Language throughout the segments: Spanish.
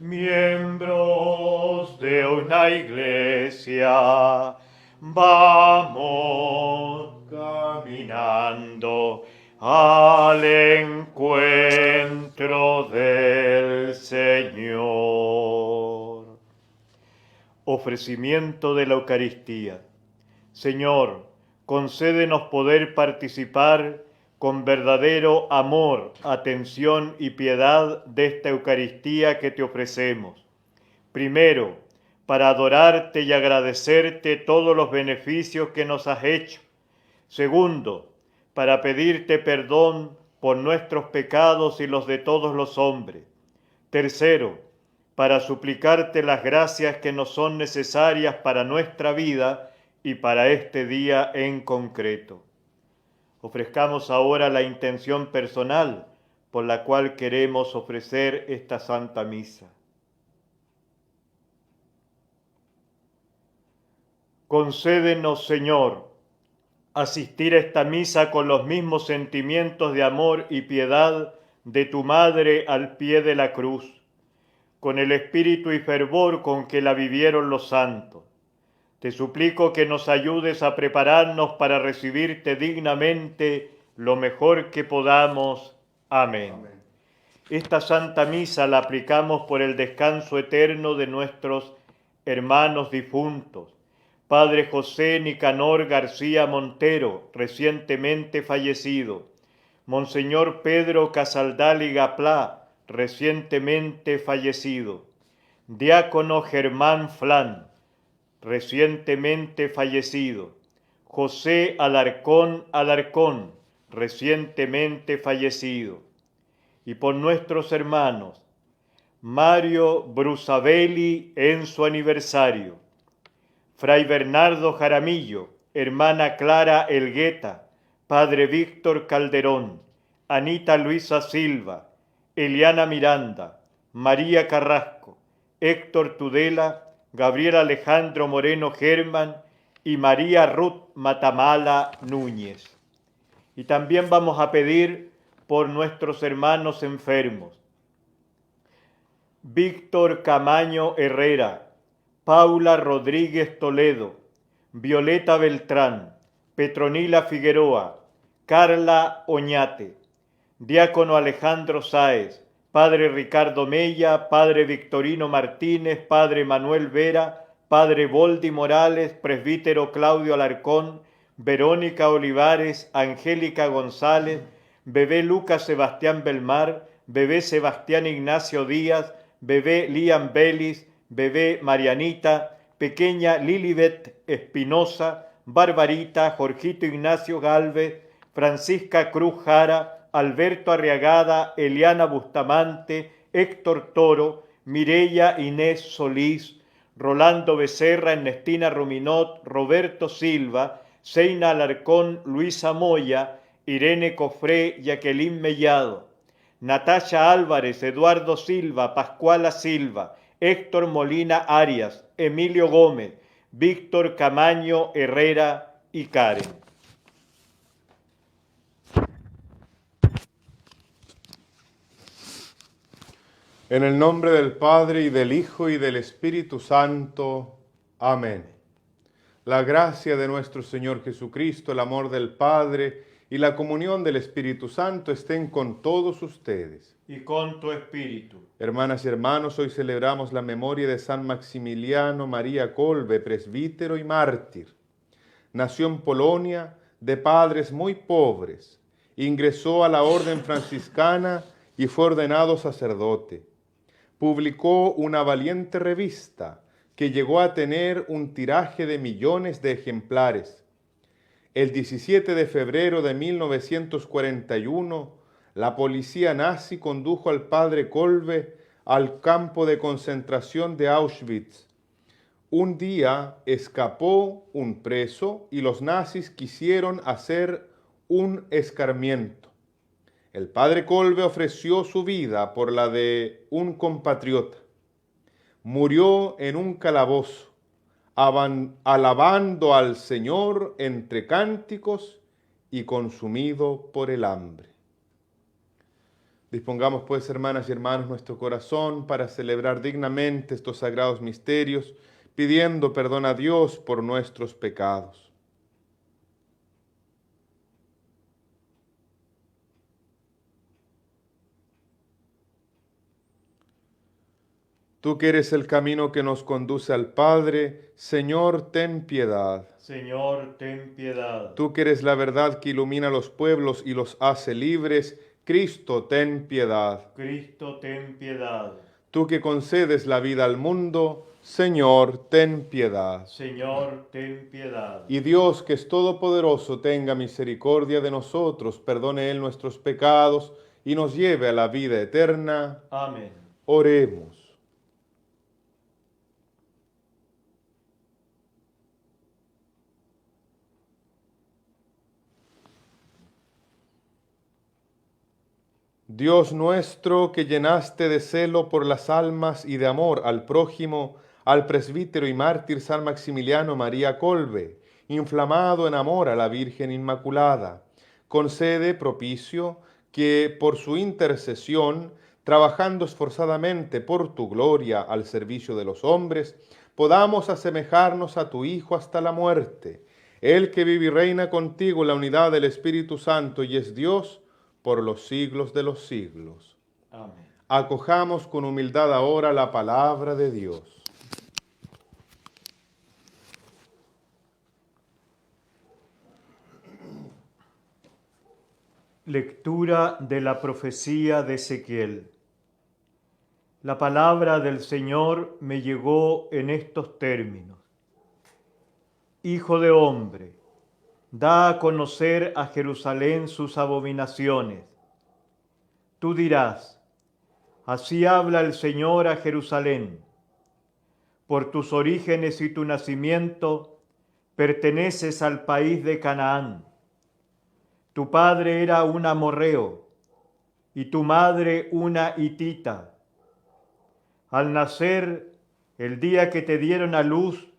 miembros de una iglesia, vamos caminando al encuentro del Señor. Ofrecimiento de la Eucaristía. Señor, concédenos poder participar con verdadero amor, atención y piedad de esta Eucaristía que te ofrecemos. Primero, para adorarte y agradecerte todos los beneficios que nos has hecho. Segundo, para pedirte perdón por nuestros pecados y los de todos los hombres. Tercero, para suplicarte las gracias que nos son necesarias para nuestra vida y para este día en concreto. Ofrezcamos ahora la intención personal por la cual queremos ofrecer esta Santa Misa. Concédenos, Señor, asistir a esta misa con los mismos sentimientos de amor y piedad de tu Madre al pie de la cruz, con el espíritu y fervor con que la vivieron los santos. Te suplico que nos ayudes a prepararnos para recibirte dignamente lo mejor que podamos. Amén. Amén. Esta Santa Misa la aplicamos por el descanso eterno de nuestros hermanos difuntos. Padre José Nicanor García Montero, recientemente fallecido. Monseñor Pedro Casaldal y Gaplá, recientemente fallecido. Diácono Germán Flán, recientemente fallecido. José Alarcón Alarcón, recientemente fallecido. Y por nuestros hermanos, Mario Brusabelli en su aniversario, Fray Bernardo Jaramillo, hermana Clara Elgueta, Padre Víctor Calderón, Anita Luisa Silva, Eliana Miranda, María Carrasco, Héctor Tudela, Gabriel Alejandro Moreno Germán y María Ruth Matamala Núñez. Y también vamos a pedir por nuestros hermanos enfermos. Víctor Camaño Herrera, Paula Rodríguez Toledo, Violeta Beltrán, Petronila Figueroa, Carla Oñate, Diácono Alejandro Sáez, Padre Ricardo Mella, Padre Victorino Martínez, Padre Manuel Vera, Padre Boldi Morales, Presbítero Claudio Alarcón, Verónica Olivares, Angélica González, Bebé Lucas Sebastián Belmar, Bebé Sebastián Ignacio Díaz, Bebé Liam Belis, Bebé Marianita, pequeña Lilibet Espinosa, Barbarita, Jorgito Ignacio Galvez, Francisca Cruz Jara, Alberto Arriagada, Eliana Bustamante, Héctor Toro, Mireya Inés Solís, Rolando Becerra, Ernestina Ruminot, Roberto Silva, Seina Alarcón, Luisa Moya, Irene Cofré, Jacqueline Mellado, Natasha Álvarez, Eduardo Silva, Pascuala Silva, Héctor Molina Arias, Emilio Gómez, Víctor Camaño Herrera y Karen. En el nombre del Padre, y del Hijo, y del Espíritu Santo. Amén. La gracia de nuestro Señor Jesucristo, el amor del Padre y la comunión del Espíritu Santo estén con todos ustedes. Y con tu espíritu. Hermanas y hermanos, hoy celebramos la memoria de San Maximiliano María Kolbe, presbítero y mártir. Nació en Polonia de padres muy pobres. Ingresó a la orden franciscana y fue ordenado sacerdote. Publicó una valiente revista que llegó a tener un tiraje de millones de ejemplares. El 17 de febrero de 1941, la policía nazi condujo al padre Kolbe al campo de concentración de Auschwitz. Un día escapó un preso y los nazis quisieron hacer un escarmiento. El padre Kolbe ofreció su vida por la de un compatriota. Murió en un calabozo, alabando al Señor entre cánticos y consumido por el hambre. Dispongamos pues, hermanas y hermanos, nuestro corazón para celebrar dignamente estos sagrados misterios, pidiendo perdón a Dios por nuestros pecados. Tú que eres el camino que nos conduce al Padre, Señor, ten piedad. Señor, ten piedad. Tú que eres la verdad que ilumina los pueblos y los hace libres, Cristo, ten piedad. Cristo, ten piedad. Tú que concedes la vida al mundo, Señor, ten piedad. Señor, ten piedad. Y Dios, que es todopoderoso, tenga misericordia de nosotros, perdone Él nuestros pecados y nos lleve a la vida eterna. Amén. Oremos. Dios nuestro, que llenaste de celo por las almas y de amor al prójimo, al presbítero y mártir San Maximiliano María Kolbe, inflamado en amor a la Virgen Inmaculada, concede propicio que por su intercesión, trabajando esforzadamente por tu gloria al servicio de los hombres, podamos asemejarnos a tu Hijo hasta la muerte, Él que vive y reina contigo en la unidad del Espíritu Santo y es Dios, por los siglos de los siglos. Amén. Acojamos con humildad ahora la palabra de Dios. Lectura de la profecía de Ezequiel. La palabra del Señor me llegó en estos términos. Hijo de hombre, da a conocer a Jerusalén sus abominaciones. Tú dirás, así habla el Señor a Jerusalén. Por tus orígenes y tu nacimiento, perteneces al país de Canaán. Tu padre era un amorreo y tu madre una hitita. Al nacer, el día que te dieron a luz,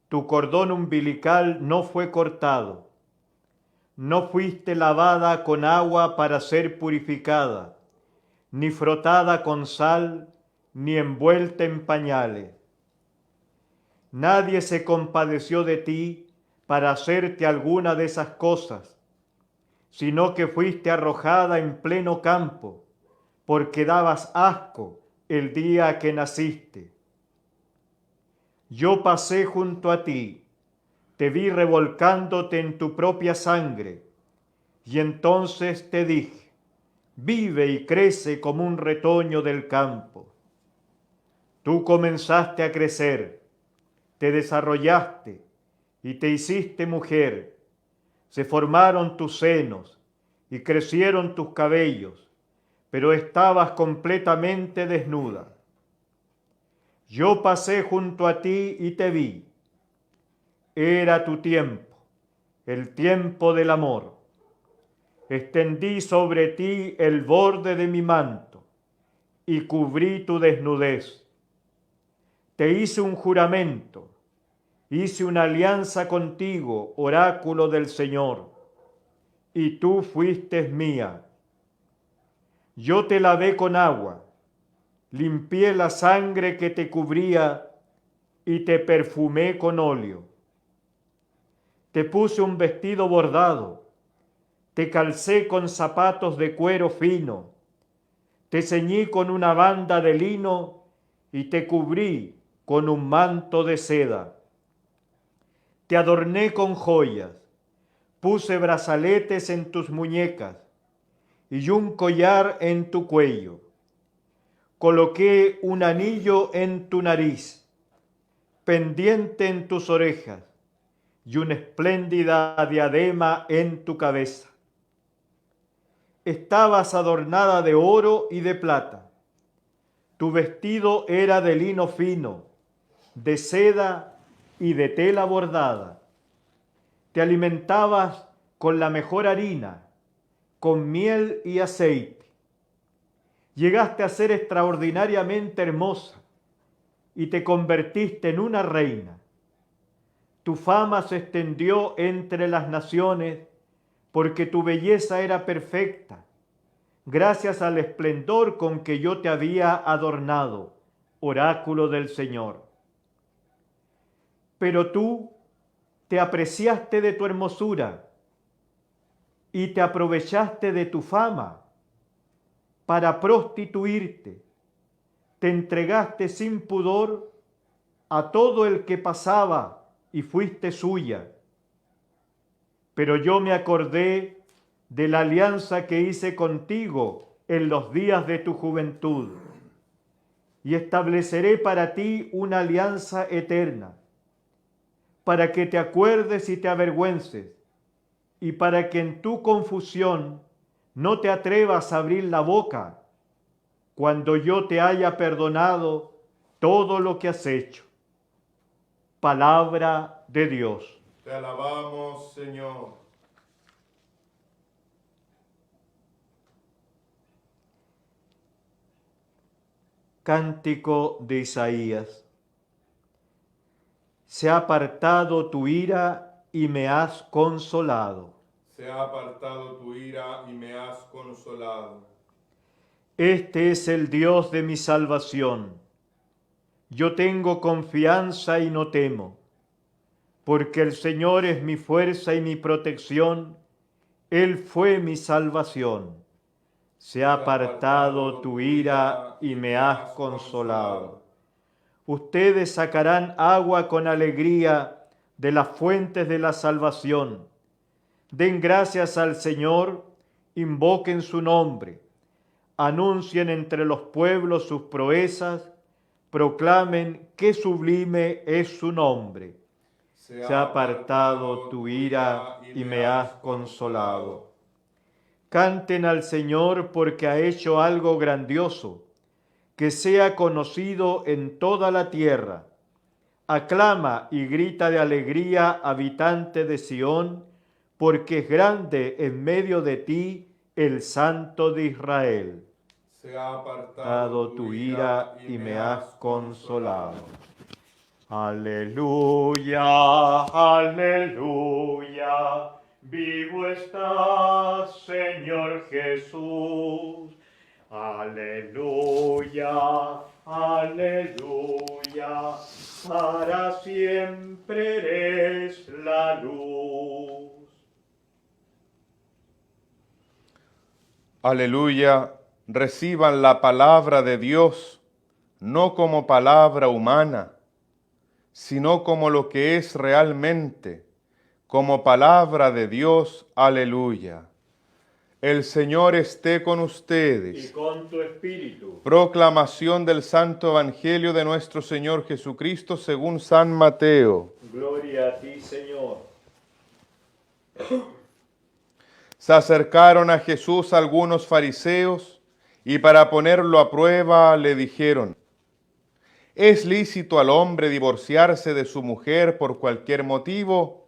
tu cordón umbilical no fue cortado. No fuiste lavada con agua para ser purificada, ni frotada con sal, ni envuelta en pañales. Nadie se compadeció de ti para hacerte alguna de esas cosas, sino que fuiste arrojada en pleno campo, porque dabas asco el día que naciste. Yo pasé junto a ti, te vi revolcándote en tu propia sangre, y entonces te dije, vive y crece como un retoño del campo. Tú comenzaste a crecer, te desarrollaste y te hiciste mujer. Se formaron tus senos y crecieron tus cabellos, pero estabas completamente desnuda. Yo pasé junto a ti y te vi. Era tu tiempo, el tiempo del amor. Extendí sobre ti el borde de mi manto y cubrí tu desnudez. Te hice un juramento, hice una alianza contigo, oráculo del Señor, y tú fuiste mía. Yo te lavé con agua, limpié la sangre que te cubría y te perfumé con óleo. Te puse un vestido bordado, te calcé con zapatos de cuero fino, te ceñí con una banda de lino y te cubrí con un manto de seda. Te adorné con joyas, puse brazaletes en tus muñecas y un collar en tu cuello. Coloqué un anillo en tu nariz, pendiente en tus orejas y una espléndida diadema en tu cabeza. Estabas adornada de oro y de plata. Tu vestido era de lino fino, de seda y de tela bordada. Te alimentabas con la mejor harina, con miel y aceite. Llegaste a ser extraordinariamente hermosa y te convertiste en una reina. Tu fama se extendió entre las naciones porque tu belleza era perfecta. gracias al esplendor con que yo te había adornado, oráculo del Señor. Pero tú te apreciaste de tu hermosura y te aprovechaste de tu fama para prostituirte. Te entregaste sin pudor a todo el que pasaba y fuiste suya. Pero yo me acordé de la alianza que hice contigo en los días de tu juventud y estableceré para ti una alianza eterna, para que te acuerdes y te avergüences, y para que en tu confusión no te atrevas a abrir la boca cuando yo te haya perdonado todo lo que has hecho. Palabra de Dios. Te alabamos, Señor. Cántico de Isaías. Se ha apartado tu ira y me has consolado. Se ha apartado tu ira y me has consolado. Este es el Dios de mi salvación. Yo tengo confianza y no temo, porque el Señor es mi fuerza y mi protección. Él fue mi salvación. Se ha apartado tu ira y me has consolado. Ustedes sacarán agua con alegría de las fuentes de la salvación. Den gracias al Señor, invoquen su nombre, anuncien entre los pueblos sus proezas, proclamen qué sublime es su nombre. Se ha apartado tu ira y me has consolado. Canten al Señor porque ha hecho algo grandioso, que sea conocido en toda la tierra. Aclama y grita de alegría, habitante de Sión, porque es grande en medio de ti el Santo de Israel. Se ha apartado Tu ira y me has consolado. Aleluya, aleluya, vivo estás, Señor Jesús. Aleluya, aleluya, para siempre eres la luz. Aleluya, reciban la palabra de Dios, no como palabra humana, sino como lo que es realmente, como palabra de Dios. Aleluya. El Señor esté con ustedes. Y con tu espíritu. Proclamación del Santo Evangelio de nuestro Señor Jesucristo según San Mateo. Gloria a ti, Señor. Se acercaron a Jesús algunos fariseos y para ponerlo a prueba le dijeron: ¿es lícito al hombre divorciarse de su mujer por cualquier motivo?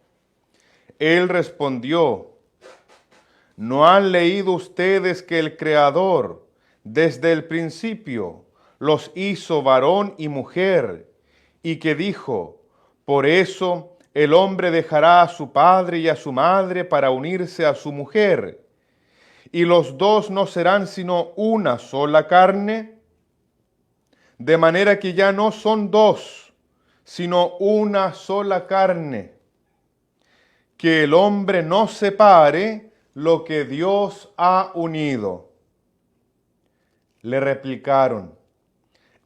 Él respondió: ¿no han leído ustedes que el Creador desde el principio los hizo varón y mujer, y que dijo: por eso el hombre dejará a su padre y a su madre para unirse a su mujer, y los dos no serán sino una sola carne? De manera que ya no son dos, sino una sola carne. Que el hombre no separe lo que Dios ha unido. Le replicaron: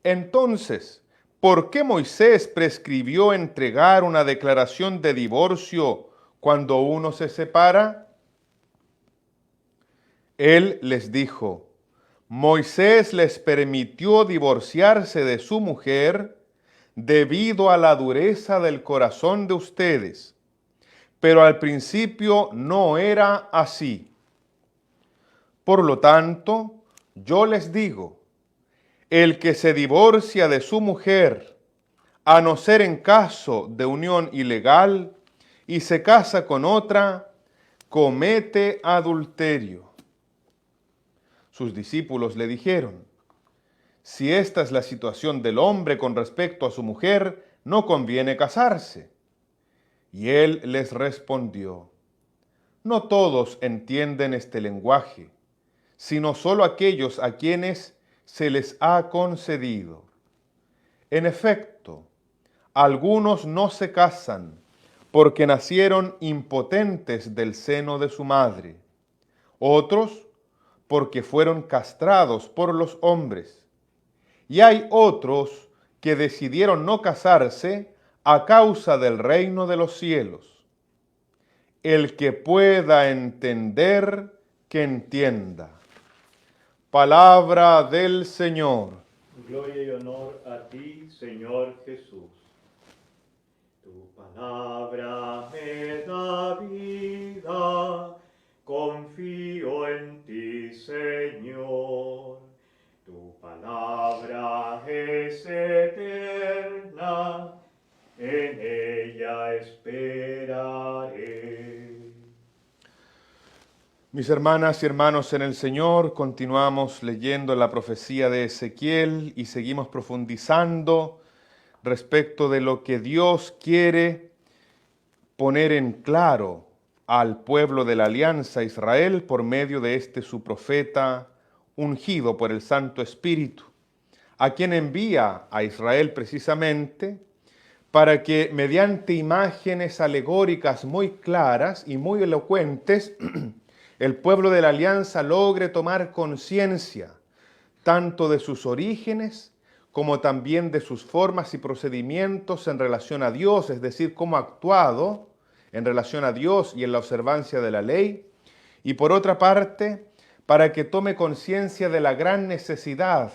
entonces, ¿por qué Moisés prescribió entregar una declaración de divorcio cuando uno se separa? Él les dijo: Moisés les permitió divorciarse de su mujer debido a la dureza del corazón de ustedes, pero al principio no era así. Por lo tanto, yo les digo, el que se divorcia de su mujer, a no ser en caso de unión ilegal, y se casa con otra, comete adulterio. Sus discípulos le dijeron: si esta es la situación del hombre con respecto a su mujer, no conviene casarse. Y él les respondió: no todos entienden este lenguaje, sino solo aquellos a quienes se les ha concedido. En efecto, algunos no se casan porque nacieron impotentes del seno de su madre, otros porque fueron castrados por los hombres, y hay otros que decidieron no casarse a causa del reino de los cielos. El que pueda entender, que entienda. Palabra del Señor. Gloria y honor a ti, Señor Jesús. Tu palabra me da vida, confío en ti, Señor. Tu palabra es eterna, en ella esperaré. Mis hermanas y hermanos en el Señor, continuamos leyendo la profecía de Ezequiel y seguimos profundizando respecto de lo que Dios quiere poner en claro al pueblo de la alianza Israel por medio de este su profeta ungido por el Santo Espíritu, a quien envía a Israel precisamente para que mediante imágenes alegóricas muy claras y muy elocuentes el pueblo de la alianza logre tomar conciencia tanto de sus orígenes como también de sus formas y procedimientos en relación a Dios, es decir, cómo ha actuado en relación a Dios y en la observancia de la ley, y por otra parte, para que tome conciencia de la gran necesidad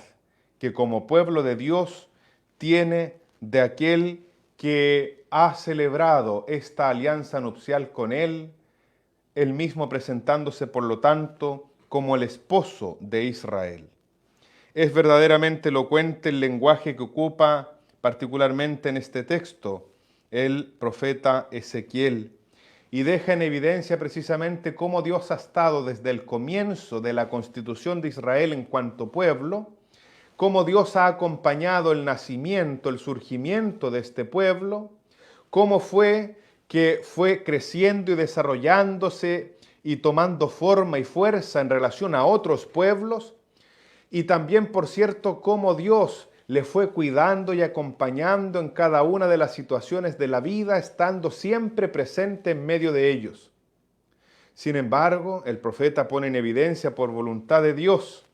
que como pueblo de Dios tiene de aquel que ha celebrado esta alianza nupcial con él mismo presentándose, por lo tanto, como el esposo de Israel. Es verdaderamente elocuente el lenguaje que ocupa particularmente en este texto el profeta Ezequiel y deja en evidencia precisamente cómo Dios ha estado desde el comienzo de la constitución de Israel en cuanto pueblo, cómo Dios ha acompañado el nacimiento, el surgimiento de este pueblo, cómo fue que fue creciendo y desarrollándose y tomando forma y fuerza en relación a otros pueblos, y también, por cierto, cómo Dios le fue cuidando y acompañando en cada una de las situaciones de la vida, estando siempre presente en medio de ellos. Sin embargo, el profeta pone en evidencia por voluntad de Dios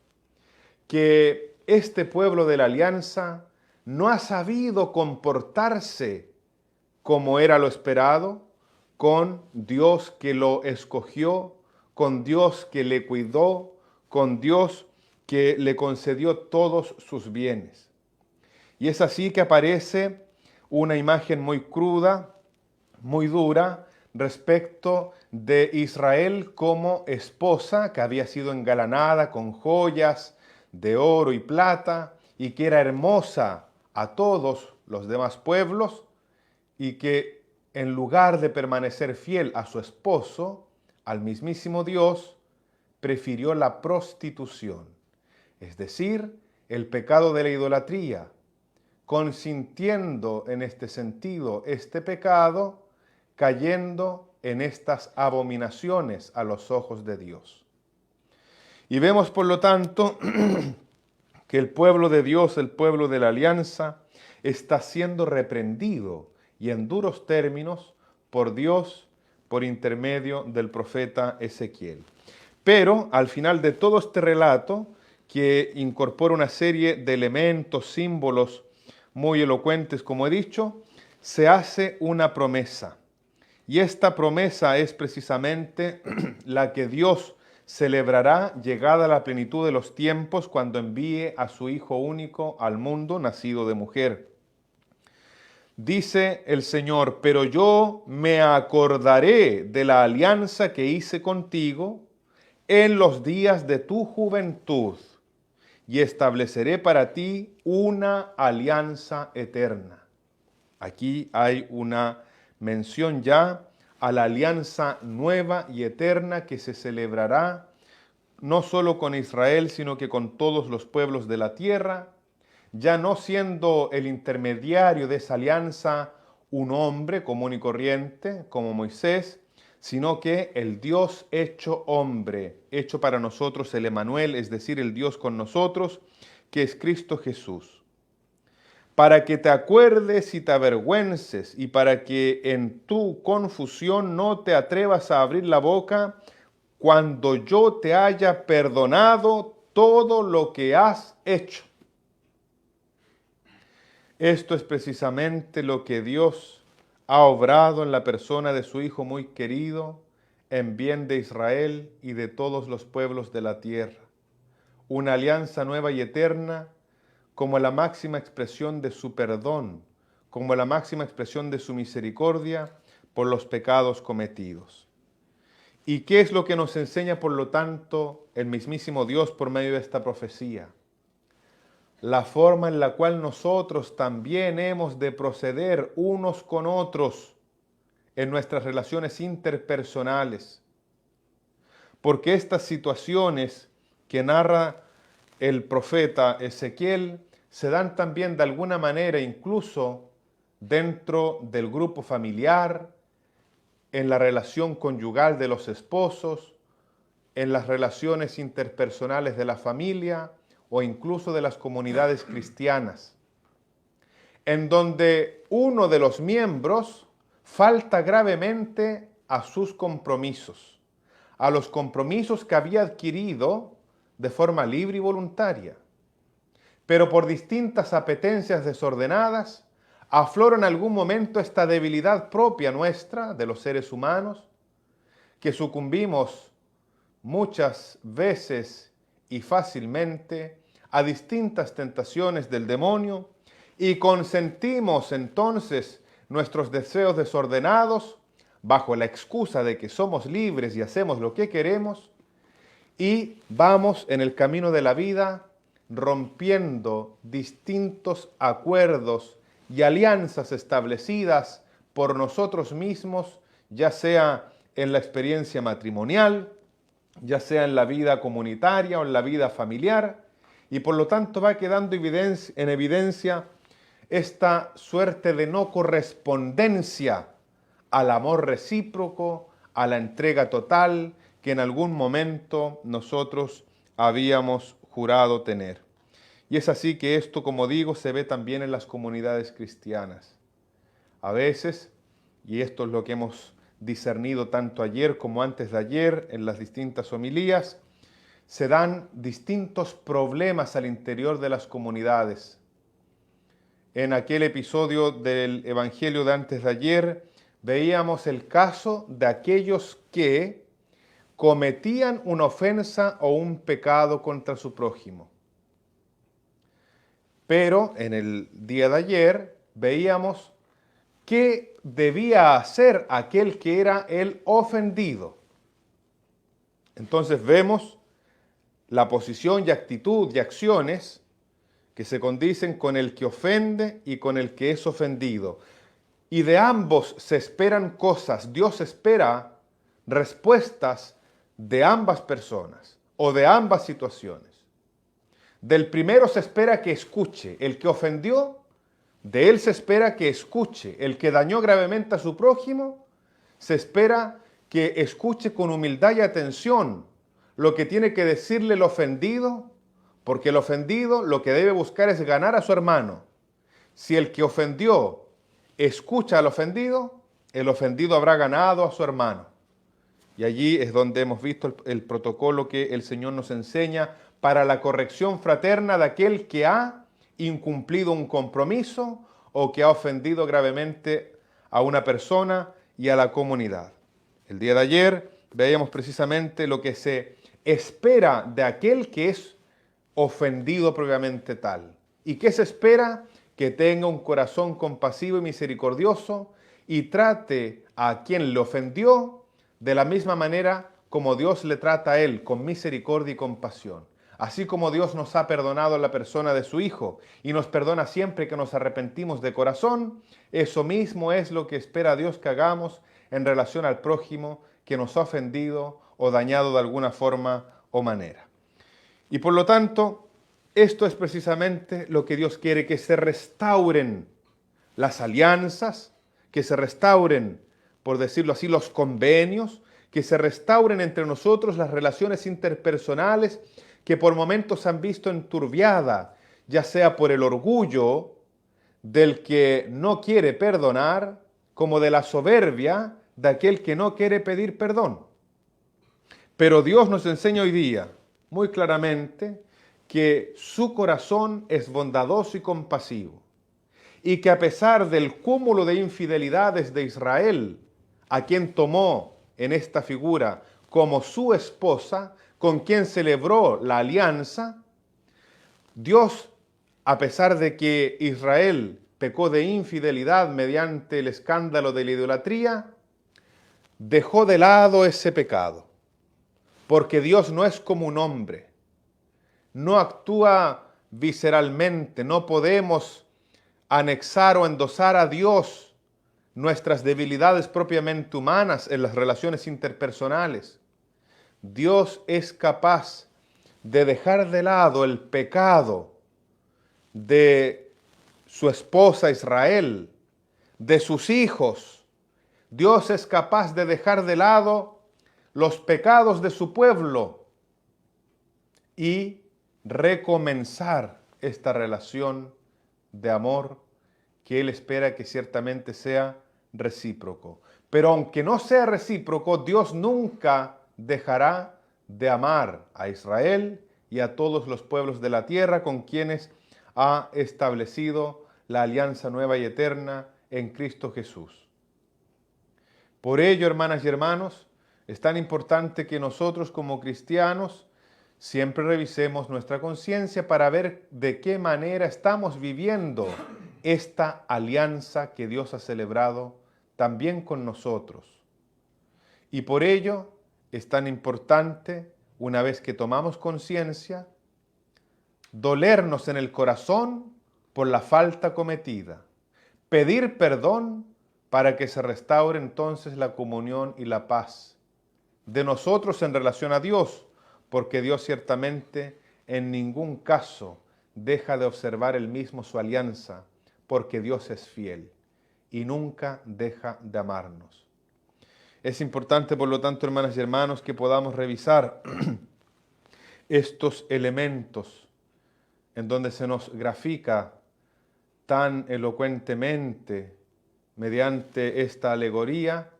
que este pueblo de la alianza no ha sabido comportarse como era lo esperado, con Dios que lo escogió, con Dios que le cuidó, con Dios que le concedió todos sus bienes. Y es así que aparece una imagen muy cruda, muy dura, respecto de Israel como esposa que había sido engalanada con joyas de oro y plata y que era hermosa a todos los demás pueblos, y que en lugar de permanecer fiel a su esposo, al mismísimo Dios, prefirió la prostitución, es decir, el pecado de la idolatría, consintiendo en este sentido este pecado, cayendo en estas abominaciones a los ojos de Dios. Y vemos, por lo tanto, que el pueblo de Dios, el pueblo de la alianza, está siendo reprendido y en duros términos por Dios por intermedio del profeta Ezequiel. Pero al final de todo este relato, que incorpora una serie de elementos, símbolos muy elocuentes, como he dicho, se hace una promesa. Y esta promesa es precisamente la que Dios celebrará llegada la plenitud de los tiempos cuando envíe a su Hijo único al mundo, nacido de mujer. Dice el Señor: pero yo me acordaré de la alianza que hice contigo en los días de tu juventud y estableceré para ti una alianza eterna. Aquí hay una mención ya a la alianza nueva y eterna que se celebrará no solo con Israel, sino que con todos los pueblos de la tierra, ya no siendo el intermediario de esa alianza un hombre común y corriente como Moisés, sino que el Dios hecho hombre, hecho para nosotros el Emmanuel, es decir, el Dios con nosotros, que es Cristo Jesús. Para que te acuerdes y te avergüences, y para que en tu confusión no te atrevas a abrir la boca cuando yo te haya perdonado todo lo que has hecho. Esto es precisamente lo que Dios ha obrado en la persona de su Hijo muy querido, en bien de Israel y de todos los pueblos de la tierra. Una alianza nueva y eterna, como la máxima expresión de su perdón, como la máxima expresión de su misericordia por los pecados cometidos. ¿Y qué es lo que nos enseña, por lo tanto, el mismísimo Dios por medio de esta profecía? La forma en la cual nosotros también hemos de proceder unos con otros en nuestras relaciones interpersonales. Porque estas situaciones que narra el profeta Ezequiel se dan también de alguna manera incluso dentro del grupo familiar, en la relación conyugal de los esposos, en las relaciones interpersonales de la familia o incluso de las comunidades cristianas, en donde uno de los miembros falta gravemente a sus compromisos, a los compromisos que había adquirido de forma libre y voluntaria. Pero por distintas apetencias desordenadas, aflora en algún momento esta debilidad propia nuestra, de los seres humanos, que sucumbimos muchas veces y fácilmente a distintas tentaciones del demonio y consentimos entonces nuestros deseos desordenados bajo la excusa de que somos libres y hacemos lo que queremos, y vamos en el camino de la vida rompiendo distintos acuerdos y alianzas establecidas por nosotros mismos, ya sea en la experiencia matrimonial, ya sea en la vida comunitaria o en la vida familiar, y por lo tanto va quedando en evidencia esta suerte de no correspondencia al amor recíproco, a la entrega total que en algún momento nosotros habíamos jurado tener. Y es así que esto, como digo, se ve también en las comunidades cristianas. A veces, y esto es lo que hemos discernido tanto ayer como antes de ayer en las distintas homilías, se dan distintos problemas al interior de las comunidades. En aquel episodio del Evangelio de antes de ayer, veíamos el caso de aquellos que cometían una ofensa o un pecado contra su prójimo. Pero en el día de ayer veíamos qué debía hacer aquel que era el ofendido. Entonces vemos la posición y actitud y acciones que se condicen con el que ofende y con el que es ofendido. Y de ambos se esperan cosas. Dios espera respuestas de ambas personas o de ambas situaciones. Del primero se espera que escuche. El que ofendió, de él se espera que escuche. El que dañó gravemente a su prójimo, se espera que escuche con humildad y atención lo que tiene que decirle el ofendido, porque el ofendido lo que debe buscar es ganar a su hermano. Si el que ofendió escucha al ofendido, el ofendido habrá ganado a su hermano. Y allí es donde hemos visto el protocolo que el Señor nos enseña para la corrección fraterna de aquel que ha incumplido un compromiso o que ha ofendido gravemente a una persona y a la comunidad. El día de ayer veíamos precisamente lo que se espera de aquel que es ofendido propiamente tal. ¿Y qué se espera? Que tenga un corazón compasivo y misericordioso y trate a quien le ofendió de la misma manera como Dios le trata a él, con misericordia y compasión. Así como Dios nos ha perdonado en la persona de su Hijo y nos perdona siempre que nos arrepentimos de corazón, eso mismo es lo que espera Dios que hagamos en relación al prójimo que nos ha ofendido o dañado de alguna forma o manera. Y por lo tanto, esto es precisamente lo que Dios quiere, que se restauren las alianzas, que se restauren por decirlo así, los convenios, que se restauren entre nosotros las relaciones interpersonales que por momentos se han visto enturbiadas, ya sea por el orgullo del que no quiere perdonar, como de la soberbia de aquel que no quiere pedir perdón. Pero Dios nos enseña hoy día muy claramente que su corazón es bondadoso y compasivo, y que a pesar del cúmulo de infidelidades de Israel, a quien tomó en esta figura como su esposa, con quien celebró la alianza, Dios, a pesar de que Israel pecó de infidelidad mediante el escándalo de la idolatría, dejó de lado ese pecado, porque Dios no es como un hombre, no actúa visceralmente, no podemos anexar o endosar a Dios nuestras debilidades propiamente humanas en las relaciones interpersonales. Dios es capaz de dejar de lado el pecado de su esposa Israel, de sus hijos. Dios es capaz de dejar de lado los pecados de su pueblo y recomenzar esta relación de amor que Él espera que ciertamente sea recíproco. Pero aunque no sea recíproco, Dios nunca dejará de amar a Israel y a todos los pueblos de la tierra con quienes ha establecido la alianza nueva y eterna en Cristo Jesús. Por ello, hermanas y hermanos, es tan importante que nosotros como cristianos siempre revisemos nuestra conciencia para ver de qué manera estamos viviendo esta alianza que Dios ha celebrado también con nosotros. Y por ello es tan importante, una vez que tomamos conciencia, dolernos en el corazón por la falta cometida, pedir perdón para que se restaure entonces la comunión y la paz de nosotros en relación a Dios, porque Dios ciertamente en ningún caso deja de observar Él mismo su alianza, porque Dios es fiel y nunca deja de amarnos. Es importante, por lo tanto, hermanas y hermanos, que podamos revisar estos elementos en donde se nos grafica tan elocuentemente, mediante esta alegoría,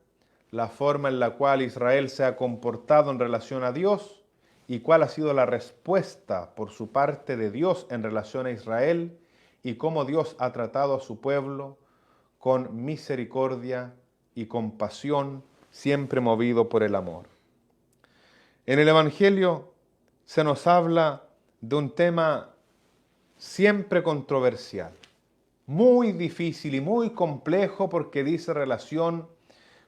la forma en la cual Israel se ha comportado en relación a Dios y cuál ha sido la respuesta por su parte de Dios en relación a Israel y cómo Dios ha tratado a su pueblo con misericordia y compasión, siempre movido por el amor. En el Evangelio se nos habla de un tema siempre controversial, muy difícil y muy complejo porque dice relación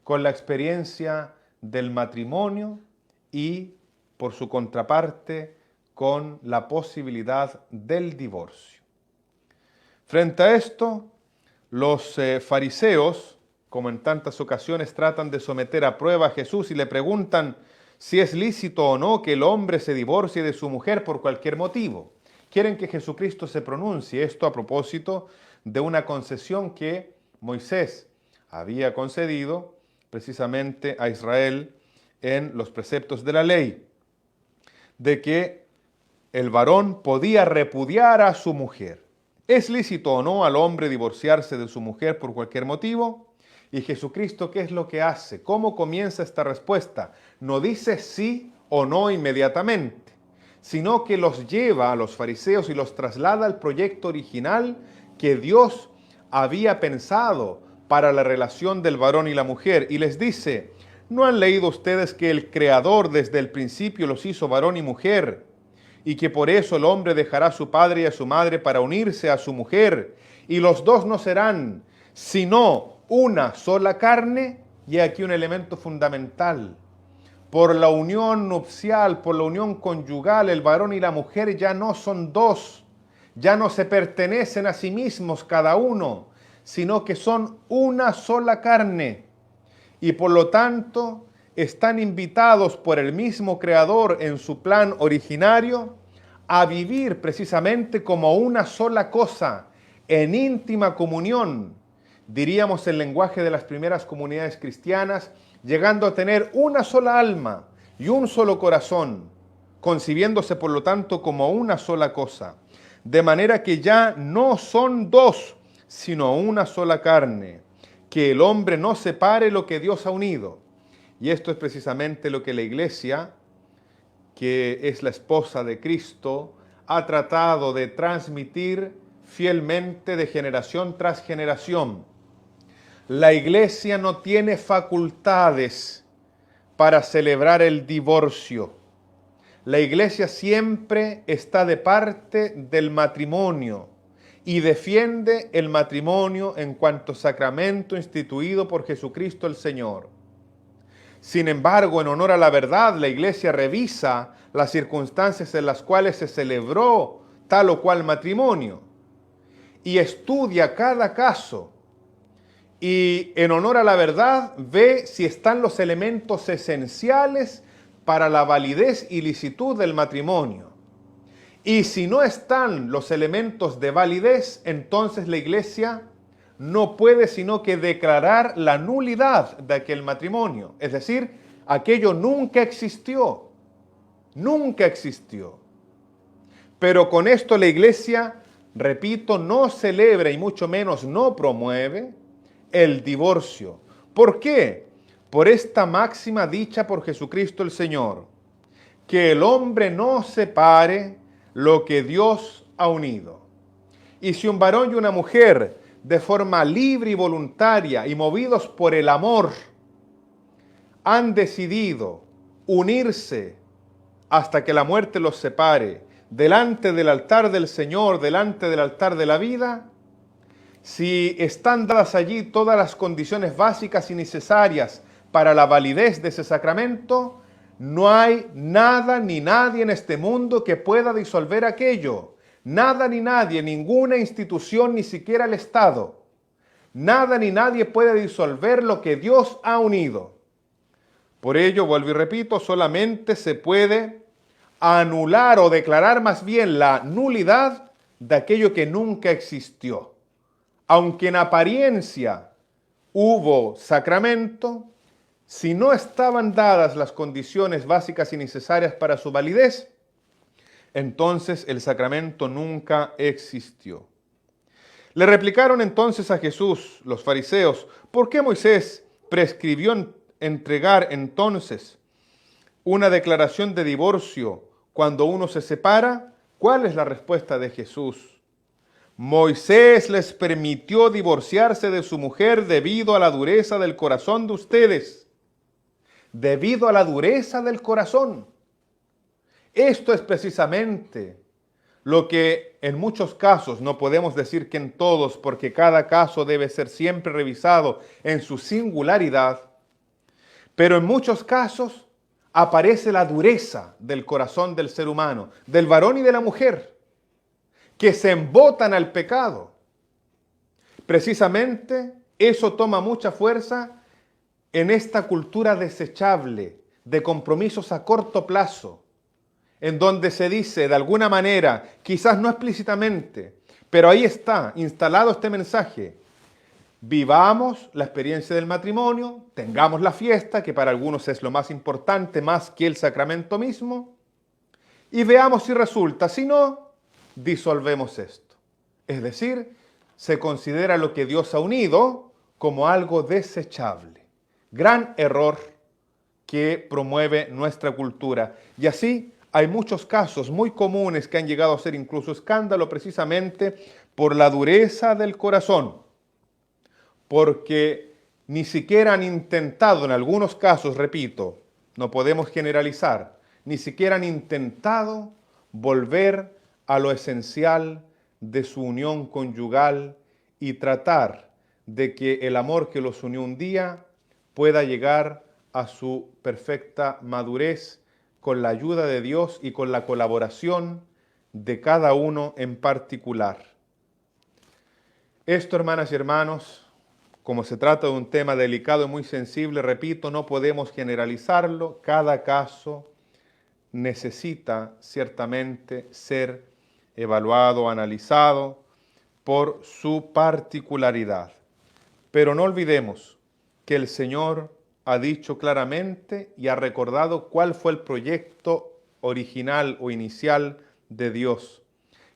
con la experiencia del matrimonio y, por su contraparte, con la posibilidad del divorcio. Frente a esto, los fariseos, como en tantas ocasiones, tratan de someter a prueba a Jesús y le preguntan si es lícito o no que el hombre se divorcie de su mujer por cualquier motivo. Quieren que Jesucristo se pronuncie, esto a propósito de una concesión que Moisés había concedido precisamente a Israel en los preceptos de la ley, de que el varón podía repudiar a su mujer. ¿Es lícito o no al hombre divorciarse de su mujer por cualquier motivo? Y Jesucristo, ¿qué es lo que hace? ¿Cómo comienza esta respuesta? No dice sí o no inmediatamente, sino que los lleva a los fariseos y los traslada al proyecto original que Dios había pensado para la relación del varón y la mujer. Y les dice, ¿no han leído ustedes que el Creador desde el principio los hizo varón y mujer? Y que por eso el hombre dejará a su padre y a su madre para unirse a su mujer, y los dos no serán sino una sola carne. Y aquí un elemento fundamental. Por la unión nupcial, por la unión conyugal, el varón y la mujer ya no son dos, ya no se pertenecen a sí mismos cada uno, sino que son una sola carne. Y por lo tanto están invitados por el mismo Creador en su plan originario a vivir precisamente como una sola cosa, en íntima comunión, diríamos el lenguaje de las primeras comunidades cristianas, llegando a tener una sola alma y un solo corazón, concibiéndose por lo tanto como una sola cosa, de manera que ya no son dos, sino una sola carne, que el hombre no separe lo que Dios ha unido. Y esto es precisamente lo que la Iglesia, que es la esposa de Cristo, ha tratado de transmitir fielmente de generación tras generación. La Iglesia no tiene facultades para celebrar el divorcio. La Iglesia siempre está de parte del matrimonio y defiende el matrimonio en cuanto sacramento instituido por Jesucristo el Señor. Sin embargo, en honor a la verdad, la Iglesia revisa las circunstancias en las cuales se celebró tal o cual matrimonio y estudia cada caso. Y en honor a la verdad, ve si están los elementos esenciales para la validez y licitud del matrimonio. Y si no están los elementos de validez, entonces la Iglesia no puede sino que declarar la nulidad de aquel matrimonio. Es decir, aquello nunca existió. Nunca existió. Pero con esto la Iglesia, repito, no celebra y mucho menos no promueve el divorcio. ¿Por qué? Por esta máxima dicha por Jesucristo el Señor, que el hombre no separe lo que Dios ha unido. Y si un varón y una mujer, de forma libre y voluntaria y movidos por el amor, han decidido unirse hasta que la muerte los separe, delante del altar del Señor, delante del altar de la vida, si están dadas allí todas las condiciones básicas y necesarias para la validez de ese sacramento, no hay nada ni nadie en este mundo que pueda disolver aquello. Nada ni nadie, ninguna institución, ni siquiera el Estado. Nada ni nadie puede disolver lo que Dios ha unido. Por ello, vuelvo y repito, solamente se puede anular o declarar más bien la nulidad de aquello que nunca existió. Aunque en apariencia hubo sacramento, si no estaban dadas las condiciones básicas y necesarias para su validez, entonces el sacramento nunca existió. Le replicaron entonces a Jesús los fariseos: ¿por qué Moisés prescribió entregar entonces una declaración de divorcio cuando uno se separa? ¿Cuál es la respuesta de Jesús? Moisés les permitió divorciarse de su mujer debido a la dureza del corazón de ustedes. Debido a la dureza del corazón. Esto es precisamente lo que en muchos casos, no podemos decir que en todos, porque cada caso debe ser siempre revisado en su singularidad, pero en muchos casos aparece la dureza del corazón del ser humano, del varón y de la mujer, que se embotan al pecado. Precisamente eso toma mucha fuerza en esta cultura desechable de compromisos a corto plazo, en donde se dice de alguna manera, quizás no explícitamente, pero ahí está instalado este mensaje: vivamos la experiencia del matrimonio, tengamos la fiesta, que para algunos es lo más importante, más que el sacramento mismo, y veamos si resulta. Si no, disolvemos esto. Es decir, se considera lo que Dios ha unido como algo desechable. Gran error que promueve nuestra cultura. Y así hay muchos casos muy comunes que han llegado a ser incluso escándalo precisamente por la dureza del corazón. Porque ni siquiera han intentado, en algunos casos, repito, no podemos generalizar, ni siquiera han intentado volver a lo esencial de su unión conyugal y tratar de que el amor que los unió un día pueda llegar a su perfecta madurez con la ayuda de Dios y con la colaboración de cada uno en particular. Esto, hermanas y hermanos, como se trata de un tema delicado y muy sensible, repito, no podemos generalizarlo. Cada caso necesita ciertamente ser evaluado, analizado por su particularidad. Pero no olvidemos que el Señor ha dicho claramente y ha recordado cuál fue el proyecto original o inicial de Dios.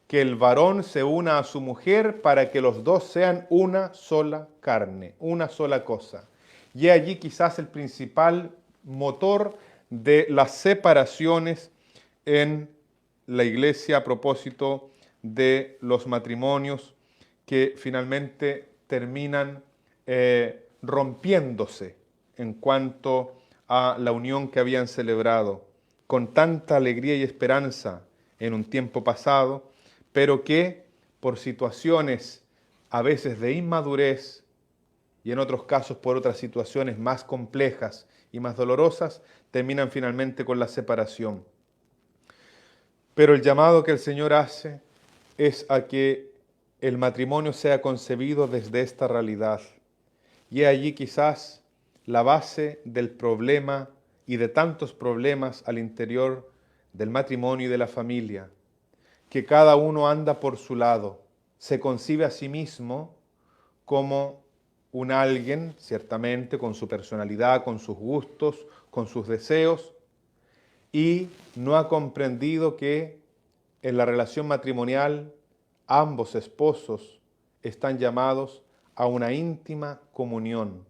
Que el varón se una a su mujer para que los dos sean una sola carne, una sola cosa. Y allí quizás el principal motor de las separaciones en la iglesia a propósito de los matrimonios que finalmente terminan rompiéndose en cuanto a la unión que habían celebrado con tanta alegría y esperanza en un tiempo pasado, pero que por situaciones a veces de inmadurez y en otros casos por otras situaciones más complejas y más dolorosas, terminan finalmente con la separación. Pero el llamado que el Señor hace es a que el matrimonio sea concebido desde esta realidad. Y allí quizás la base del problema y de tantos problemas al interior del matrimonio y de la familia, que cada uno anda por su lado, se concibe a sí mismo como un alguien, ciertamente, con su personalidad, con sus gustos, con sus deseos, y no ha comprendido que en la relación matrimonial ambos esposos están llamados a una íntima comunión,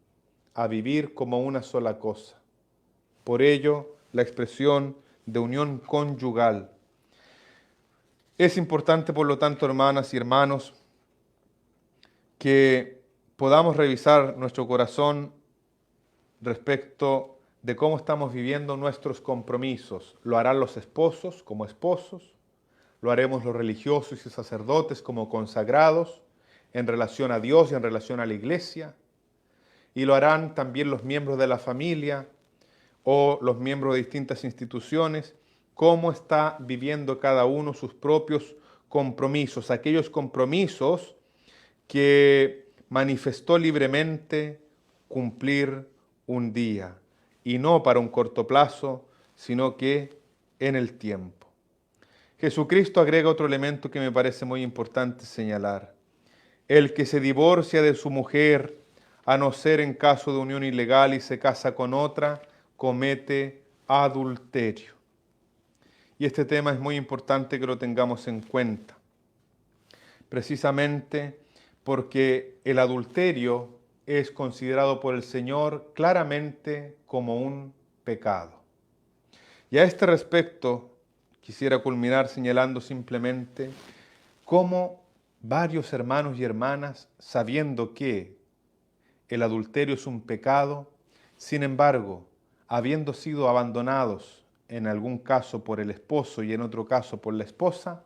a vivir como una sola cosa. Por ello, la expresión de unión conyugal. Es importante, por lo tanto, hermanas y hermanos, que podamos revisar nuestro corazón respecto de cómo estamos viviendo nuestros compromisos. Lo harán los esposos como esposos, lo haremos los religiosos y sacerdotes como consagrados en relación a Dios y en relación a la iglesia, y lo harán también los miembros de la familia o los miembros de distintas instituciones, cómo está viviendo cada uno sus propios compromisos, aquellos compromisos que manifestó libremente cumplir un día, y no para un corto plazo, sino que en el tiempo. Jesucristo agrega otro elemento que me parece muy importante señalar. El que se divorcia de su mujer, a no ser en caso de unión ilegal y se casa con otra, comete adulterio. Y este tema es muy importante que lo tengamos en cuenta, precisamente porque el adulterio es considerado por el Señor claramente como un pecado. Y a este respecto quisiera culminar señalando simplemente cómo varios hermanos y hermanas, sabiendo que el adulterio es un pecado, sin embargo, habiendo sido abandonados en algún caso por el esposo y en otro caso por la esposa,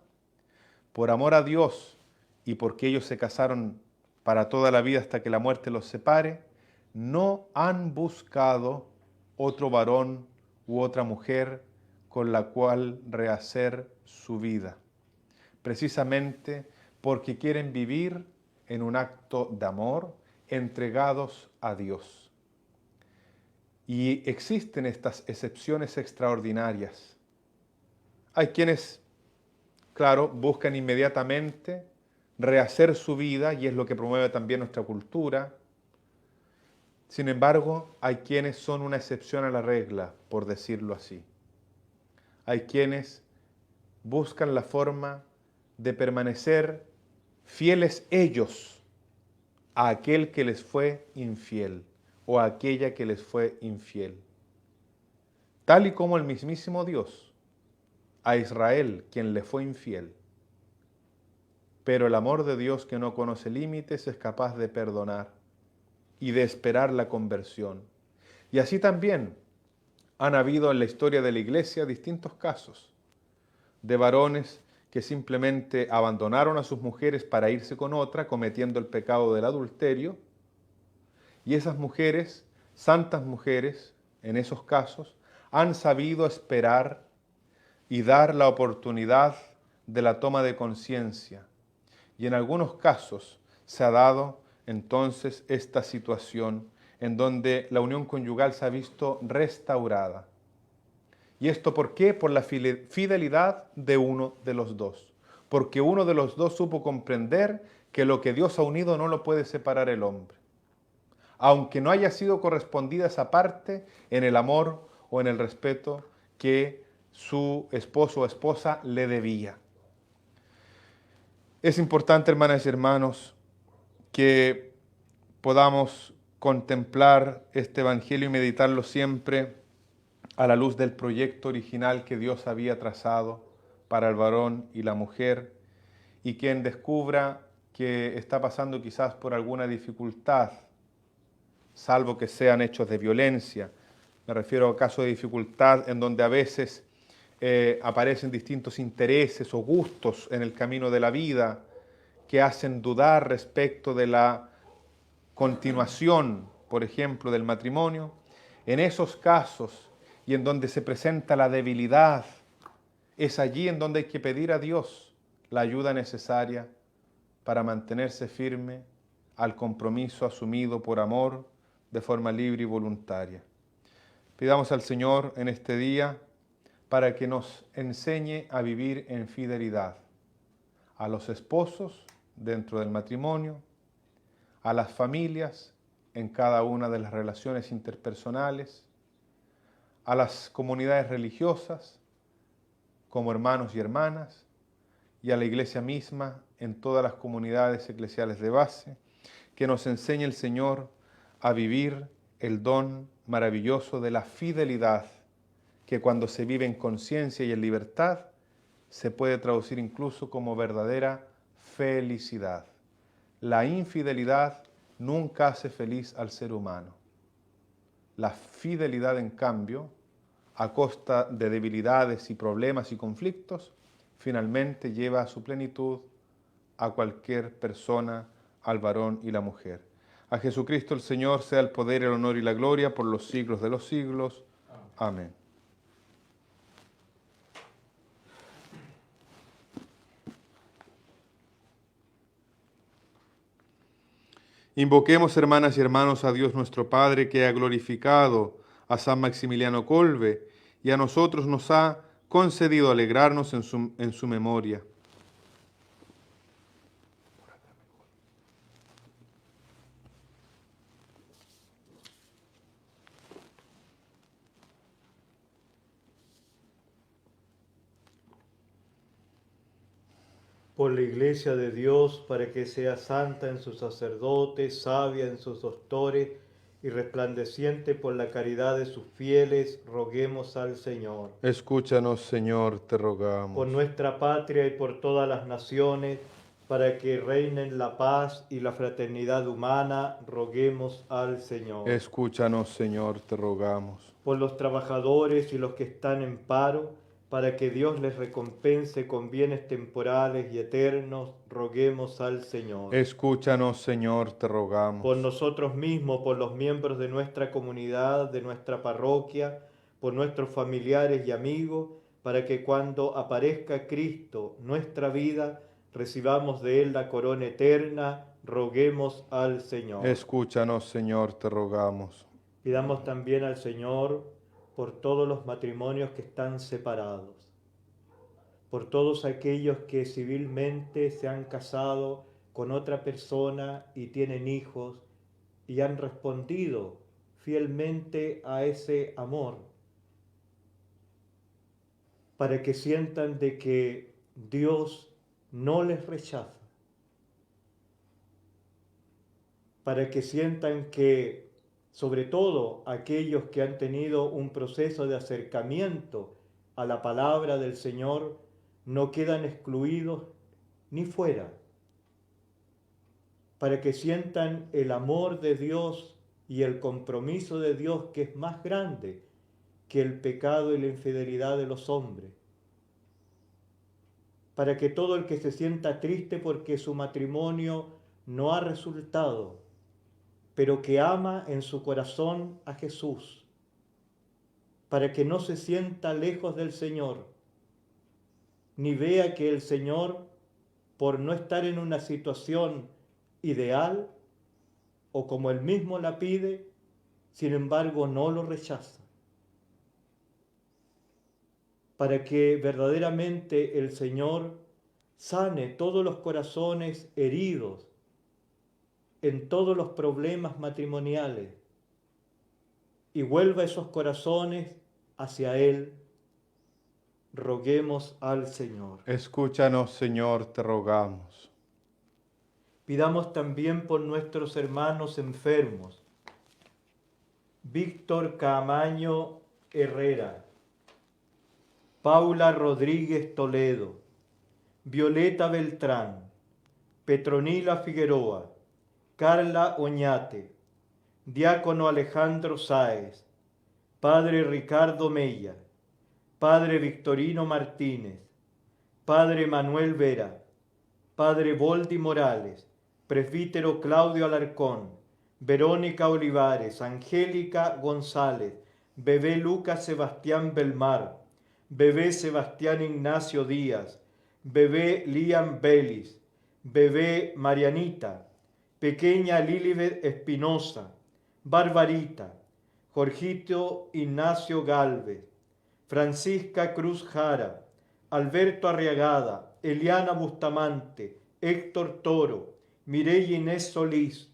por amor a Dios y porque ellos se casaron para toda la vida hasta que la muerte los separe, no han buscado otro varón u otra mujer con la cual rehacer su vida, precisamente porque quieren vivir en un acto de amor, entregados a Dios. Y existen estas excepciones extraordinarias. Hay quienes, claro, buscan inmediatamente rehacer su vida, y es lo que promueve también nuestra cultura. Sin embargo, hay quienes son una excepción a la regla, por decirlo así. Hay quienes buscan la forma de permanecer fieles ellos a aquel que les fue infiel o a aquella que les fue infiel. Tal y como el mismísimo Dios a Israel, quien le fue infiel. Pero el amor de Dios, que no conoce límites, es capaz de perdonar y de esperar la conversión. Y así también han habido en la historia de la Iglesia distintos casos de varones que simplemente abandonaron a sus mujeres para irse con otra, cometiendo el pecado del adulterio. Y esas mujeres, santas mujeres, en esos casos, han sabido esperar y dar la oportunidad de la toma de conciencia. Y en algunos casos se ha dado entonces esta situación en donde la unión conyugal se ha visto restaurada. ¿Y esto por qué? Por la fidelidad de uno de los dos. Porque uno de los dos supo comprender que lo que Dios ha unido no lo puede separar el hombre. aunque no haya sido correspondida esa parte en el amor o en el respeto que su esposo o esposa le debía. Es importante, hermanas y hermanos, que podamos contemplar este Evangelio y meditarlo siempre a la luz del proyecto original que Dios había trazado para el varón y la mujer, y quien descubra que está pasando quizás por alguna dificultad, salvo que sean hechos de violencia. Me refiero a casos de dificultad en donde a veces aparecen distintos intereses o gustos en el camino de la vida que hacen dudar respecto de la continuación, por ejemplo, del matrimonio. En esos casos y en donde se presenta la debilidad, es allí en donde hay que pedir a Dios la ayuda necesaria para mantenerse firme al compromiso asumido por amor de forma libre y voluntaria. Pidamos al Señor en este día para que nos enseñe a vivir en fidelidad a los esposos dentro del matrimonio, a las familias en cada una de las relaciones interpersonales, a las comunidades religiosas como hermanos y hermanas, y a la Iglesia misma en todas las comunidades eclesiales de base, que nos enseñe el Señor a vivir el don maravilloso de la fidelidad, que cuando se vive en conciencia y en libertad, se puede traducir incluso como verdadera felicidad. La infidelidad nunca hace feliz al ser humano. La fidelidad, en cambio, a costa de debilidades y problemas y conflictos, finalmente lleva a su plenitud a cualquier persona, al varón y la mujer. A Jesucristo el Señor sea el poder, el honor y la gloria por los siglos de los siglos. Amén. Invoquemos, hermanas y hermanos, a Dios nuestro Padre, que ha glorificado a San Maximiliano Kolbe y a nosotros nos ha concedido alegrarnos en su memoria. Por la Iglesia de Dios, para que sea santa en sus sacerdotes, sabia en sus doctores y resplandeciente por la caridad de sus fieles, roguemos al Señor. Escúchanos, Señor, te rogamos. Por nuestra patria y por todas las naciones, para que reinen la paz y la fraternidad humana, roguemos al Señor. Escúchanos, Señor, te rogamos. Por los trabajadores y los que están en paro, para que Dios les recompense con bienes temporales y eternos, roguemos al Señor. Escúchanos, Señor, te rogamos. Por nosotros mismos, por los miembros de nuestra comunidad, de nuestra parroquia, por nuestros familiares y amigos, para que cuando aparezca Cristo, nuestra vida, recibamos de Él la corona eterna, roguemos al Señor. Escúchanos, Señor, te rogamos. Pidamos también al Señor por todos los matrimonios que están separados, por todos aquellos que civilmente se han casado con otra persona y tienen hijos y han respondido fielmente a ese amor, para que sientan de que Dios no les rechaza, para que sientan que, sobre todo aquellos que han tenido un proceso de acercamiento a la palabra del Señor, no quedan excluidos ni fuera, para que sientan el amor de Dios y el compromiso de Dios, que es más grande que el pecado y la infidelidad de los hombres, para que todo el que se sienta triste porque su matrimonio no ha resultado, pero que ama en su corazón a Jesús, para que no se sienta lejos del Señor, ni vea que el Señor, por no estar en una situación ideal, o como Él mismo la pide, sin embargo no lo rechaza. Para que verdaderamente el Señor sane todos los corazones heridos en todos los problemas matrimoniales y vuelva esos corazones hacia Él. Roguemos al Señor. Escúchanos, Señor, te rogamos. Pidamos también por nuestros hermanos enfermos. Víctor Caamaño Herrera, Paula Rodríguez Toledo, Violeta Beltrán, Petronila Figueroa, Carla Oñate, Diácono Alejandro Sáez, Padre Ricardo Mella, Padre Victorino Martínez, Padre Manuel Vera, Padre Voldi Morales, Presbítero Claudio Alarcón, Verónica Olivares, Angélica González, Bebé Lucas Sebastián Belmar, Bebé Sebastián Ignacio Díaz, Bebé Liam Belis, Bebé Marianita, Pequeña Lilibet Espinosa, Barbarita, Jorgito Ignacio Galvez, Francisca Cruz Jara, Alberto Arriagada, Eliana Bustamante, Héctor Toro, Mireya Inés Solís,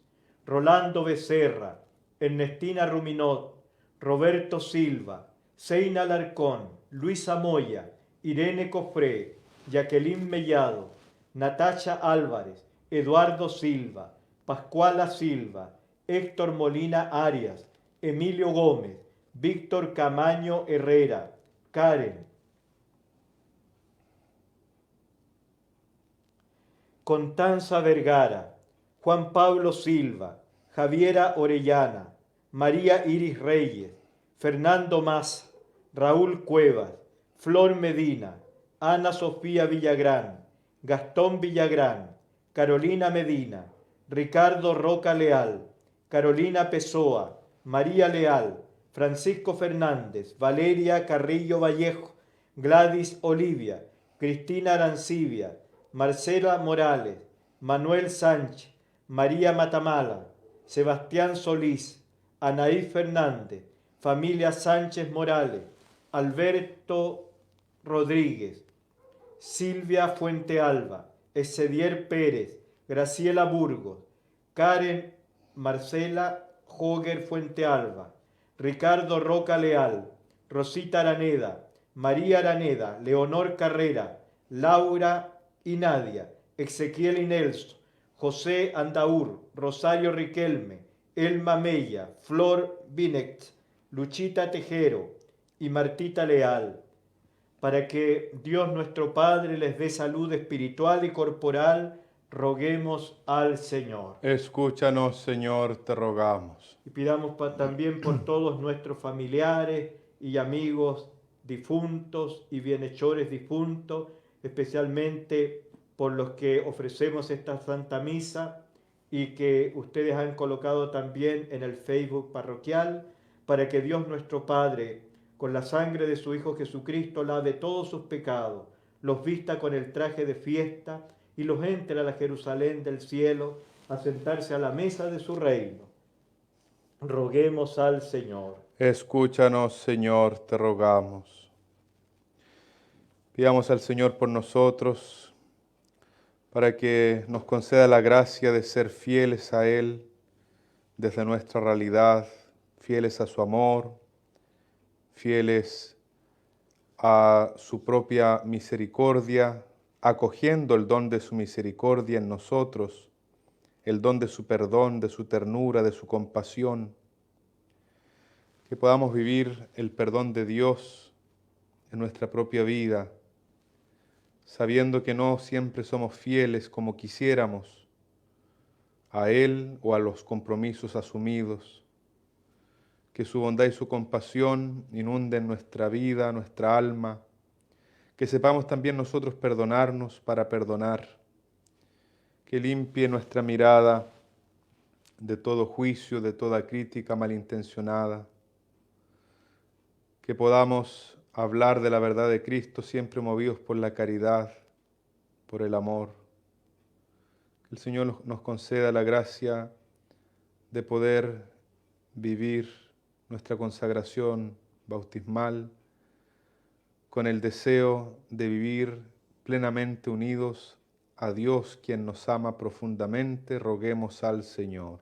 Rolando Becerra, Ernestina Ruminot, Roberto Silva, Zeina Alarcón, Luisa Moya, Irene Cofré, Jacqueline Mellado, Natacha Álvarez, Eduardo Silva, Pascuala Silva, Héctor Molina Arias, Emilio Gómez, Víctor Camaño Herrera, Karen, Constanza Vergara, Juan Pablo Silva, Javiera Orellana, María Iris Reyes, Fernando Maza, Raúl Cuevas, Flor Medina, Ana Sofía Villagrán, Gastón Villagrán, Carolina Medina, Ricardo Roca Leal, Carolina Pessoa, María Leal, Francisco Fernández, Valeria Carrillo Vallejo, Gladys Olivia, Cristina Arancibia, Marcela Morales, Manuel Sánchez, María Matamala, Sebastián Solís, Anaí Fernández, familia Sánchez Morales, Alberto Rodríguez, Silvia Fuentealba, Esedier Pérez, Graciela Burgos, Karen Marcela Joger Fuentealba, Ricardo Roca Leal, Rosita Araneda, María Araneda, Leonor Carrera, Laura y Nadia, Ezequiel y Nelson, José Andaur, Rosario Riquelme, Elma Mella, Flor Binet, Luchita Tejero y Martita Leal, para que Dios nuestro Padre les dé salud espiritual y corporal, roguemos al Señor. Escúchanos, Señor, te rogamos. Y pidamos también por todos nuestros familiares y amigos difuntos y bienhechores difuntos, especialmente por los que ofrecemos esta Santa Misa y que ustedes han colocado también en el Facebook parroquial, para que Dios nuestro Padre, con la sangre de su Hijo Jesucristo, lave todos sus pecados, los vista con el traje de fiesta y los entre a la Jerusalén del cielo a sentarse a la mesa de su reino. Roguemos al Señor. Escúchanos, Señor, te rogamos. Pidamos al Señor por nosotros, para que nos conceda la gracia de ser fieles a Él desde nuestra realidad, fieles a su amor, fieles a su propia misericordia, acogiendo el don de su misericordia en nosotros, el don de su perdón, de su ternura, de su compasión, que podamos vivir el perdón de Dios en nuestra propia vida, sabiendo que no siempre somos fieles como quisiéramos a Él o a los compromisos asumidos. Que su bondad y su compasión inunden nuestra vida, nuestra alma, que sepamos también nosotros perdonarnos para perdonar, que limpie nuestra mirada de todo juicio, de toda crítica malintencionada, que podamos hablar de la verdad de Cristo siempre movidos por la caridad, por el amor. Que el Señor nos conceda la gracia de poder vivir nuestra consagración bautismal con el deseo de vivir plenamente unidos a Dios, quien nos ama profundamente, roguemos al Señor.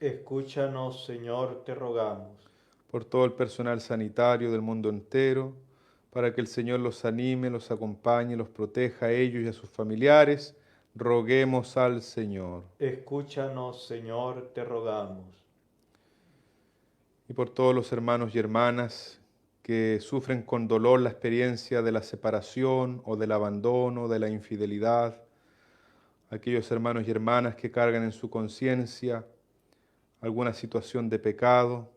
Escúchanos, Señor, te rogamos. Por todo el personal sanitario del mundo entero, para que el Señor los anime, los acompañe, los proteja a ellos y a sus familiares, roguemos al Señor. Escúchanos, Señor, te rogamos. Y por todos los hermanos y hermanas que sufren con dolor la experiencia de la separación o del abandono, de la infidelidad, aquellos hermanos y hermanas que cargan en su conciencia alguna situación de pecado,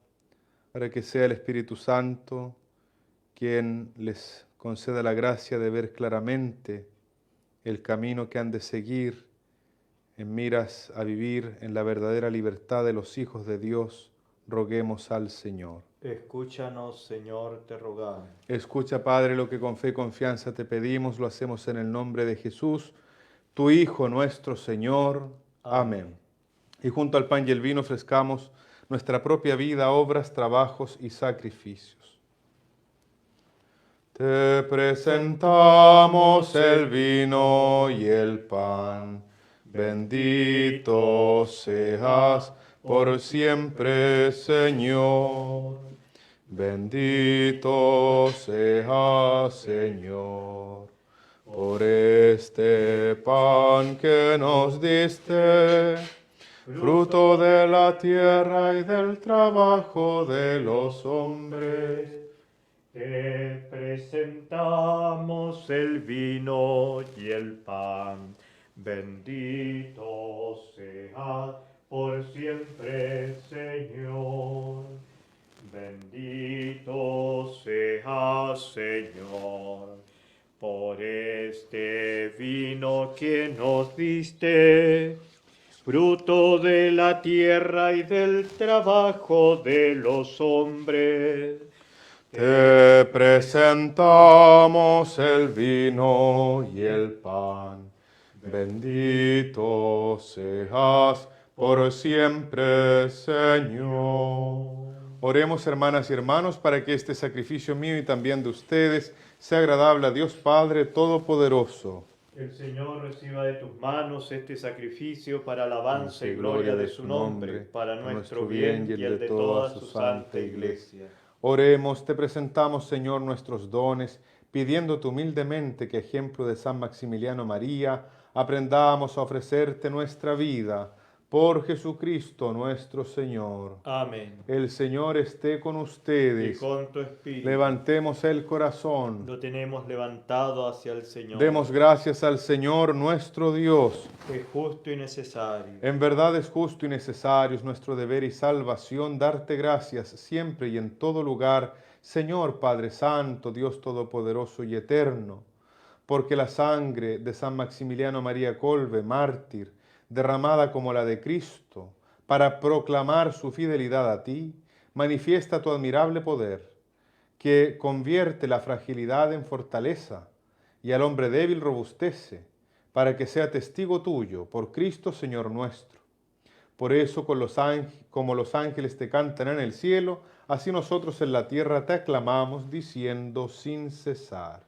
para que sea el Espíritu Santo quien les conceda la gracia de ver claramente el camino que han de seguir en miras a vivir en la verdadera libertad de los hijos de Dios. Roguemos al Señor. Escúchanos, Señor, te rogamos. Escucha, Padre, lo que con fe y confianza te pedimos, lo hacemos en el nombre de Jesús, tu Hijo, nuestro Señor. Amén. Y junto al pan y el vino ofrezcamos nuestra propia vida, obras, trabajos y sacrificios. Te presentamos el vino y el pan. Bendito seas por siempre, Señor. Bendito seas, Señor, por este pan que nos diste, fruto de la tierra y del trabajo de los hombres. Te presentamos el vino y el pan. Bendito seas por siempre, Señor. Bendito seas, Señor, por este vino que nos diste, fruto de la tierra y del trabajo de los hombres. Te presentamos el vino y el pan. Bendito seas por siempre, Señor. Oremos, hermanas y hermanos, para que este sacrificio mío y también de ustedes sea agradable a Dios Padre Todopoderoso. El Señor reciba de tus manos este sacrificio para alabanza y gloria de su nombre, para nuestro bien y el de toda su santa Iglesia. Oremos, te presentamos, Señor, nuestros dones, pidiéndote humildemente que, ejemplo de San Maximiliano María, aprendamos a ofrecerte nuestra vida por Jesucristo nuestro Señor. Amén. El Señor esté con Y ustedes. con tu espíritu. Levantemos el corazón. Lo tenemos levantado hacia el Señor. Demos gracias al Señor nuestro Dios. Es justo y necesario. En verdad es justo y necesario, es nuestro deber y salvación darte gracias siempre y en todo lugar, Señor Padre Santo, Dios Todopoderoso y Eterno, porque la sangre de San Maximiliano María Kolbe, mártir, derramada como la de Cristo, para proclamar su fidelidad a ti, manifiesta tu admirable poder, que convierte la fragilidad en fortaleza y al hombre débil robustece, para que sea testigo tuyo, por Cristo Señor nuestro. Por eso, como los ángeles te cantan en el cielo, así nosotros en la tierra te aclamamos, diciendo sin cesar: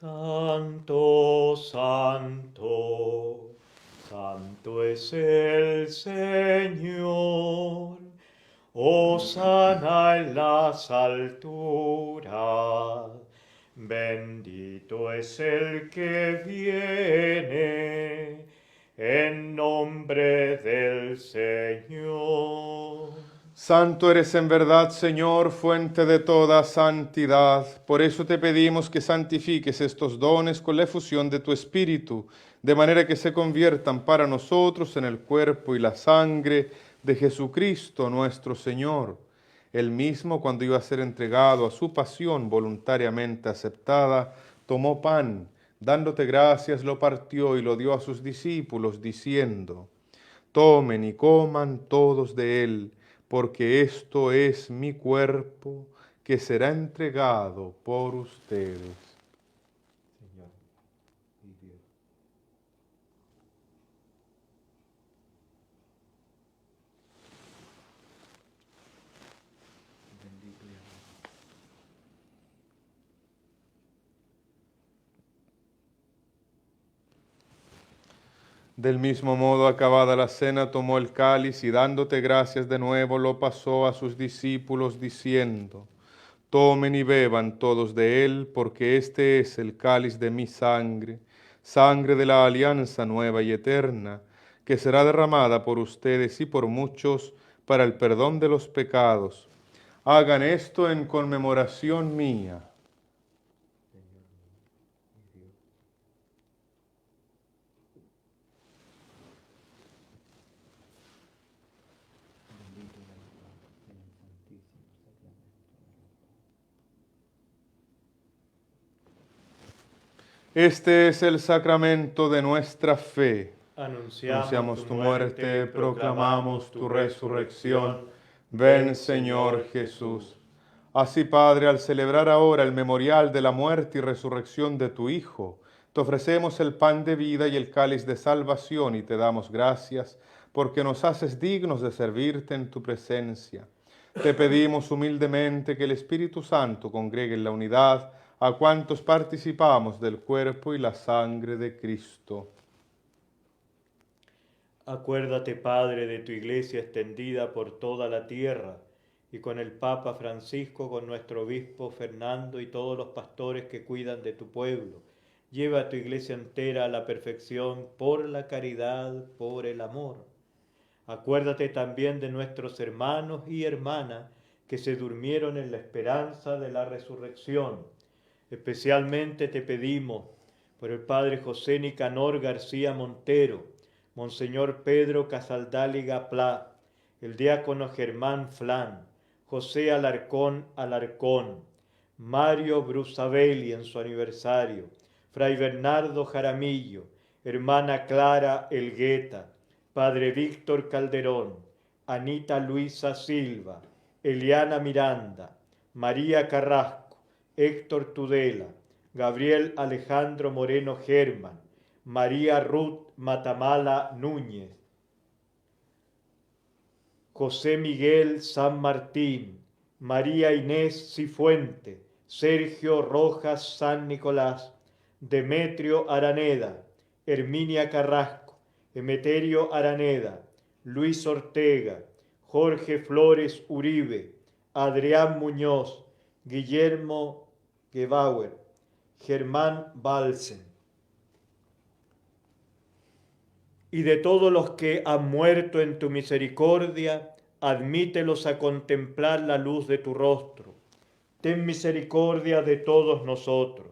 Santo, santo, santo es el Señor. Hosana en las alturas. Bendito es el que viene en nombre del Señor. Santo eres en verdad, Señor, fuente de toda santidad. Por eso te pedimos que santifiques estos dones con la efusión de tu Espíritu, de manera que se conviertan para nosotros en el cuerpo y la sangre de Jesucristo nuestro Señor. Él mismo, cuando iba a ser entregado a su pasión voluntariamente aceptada, tomó pan, dándote gracias, lo partió y lo dio a sus discípulos, diciendo: tomen y coman todos de él, porque esto es mi cuerpo que será entregado por ustedes. Señor y Dios. Bendito y amado. Del mismo modo, acabada la cena, tomó el cáliz y dándote gracias de nuevo, lo pasó a sus discípulos diciendo: Tomen y beban todos de él, porque este es el cáliz de mi sangre, sangre de la alianza nueva y eterna, que será derramada por ustedes y por muchos para el perdón de los pecados. Hagan esto en conmemoración mía. Este es el sacramento de nuestra fe. Anunciamos tu muerte, proclamamos tu resurrección. Ven, Señor Jesús. Así, Padre, al celebrar ahora el memorial de la muerte y resurrección de tu Hijo, te ofrecemos el pan de vida y el cáliz de salvación y te damos gracias porque nos haces dignos de servirte en tu presencia. Te pedimos humildemente que el Espíritu Santo congregue en la unidad a cuantos participamos del cuerpo y la sangre de Cristo. Acuérdate, Padre, de tu iglesia extendida por toda la tierra, y con el Papa Francisco, con nuestro obispo Fernando y todos los pastores que cuidan de tu pueblo. Lleva a tu iglesia entera a la perfección por la caridad, por el amor. Acuérdate también de nuestros hermanos y hermanas que se durmieron en la esperanza de la resurrección. Especialmente te pedimos por el Padre José Nicanor García Montero, Monseñor Pedro Casaldáliga Plá, el diácono Germán Flán, José Alarcón Alarcón, Mario Brusavelli en su aniversario, Fray Bernardo Jaramillo, hermana Clara Elgueta, Padre Víctor Calderón, Anita Luisa Silva, Eliana Miranda, María Carrasco, Héctor Tudela, Gabriel Alejandro Moreno Germán, María Ruth Matamala Núñez, José Miguel San Martín, María Inés Cifuente, Sergio Rojas San Nicolás, Demetrio Araneda, Herminia Carrasco, Emeterio Araneda, Luis Ortega, Jorge Flores Uribe, Adrián Muñoz, Guillermo Gebauer, Germán Balsen, y de todos los que han muerto en tu misericordia, admítelos a contemplar la luz de tu rostro. Ten misericordia de todos nosotros,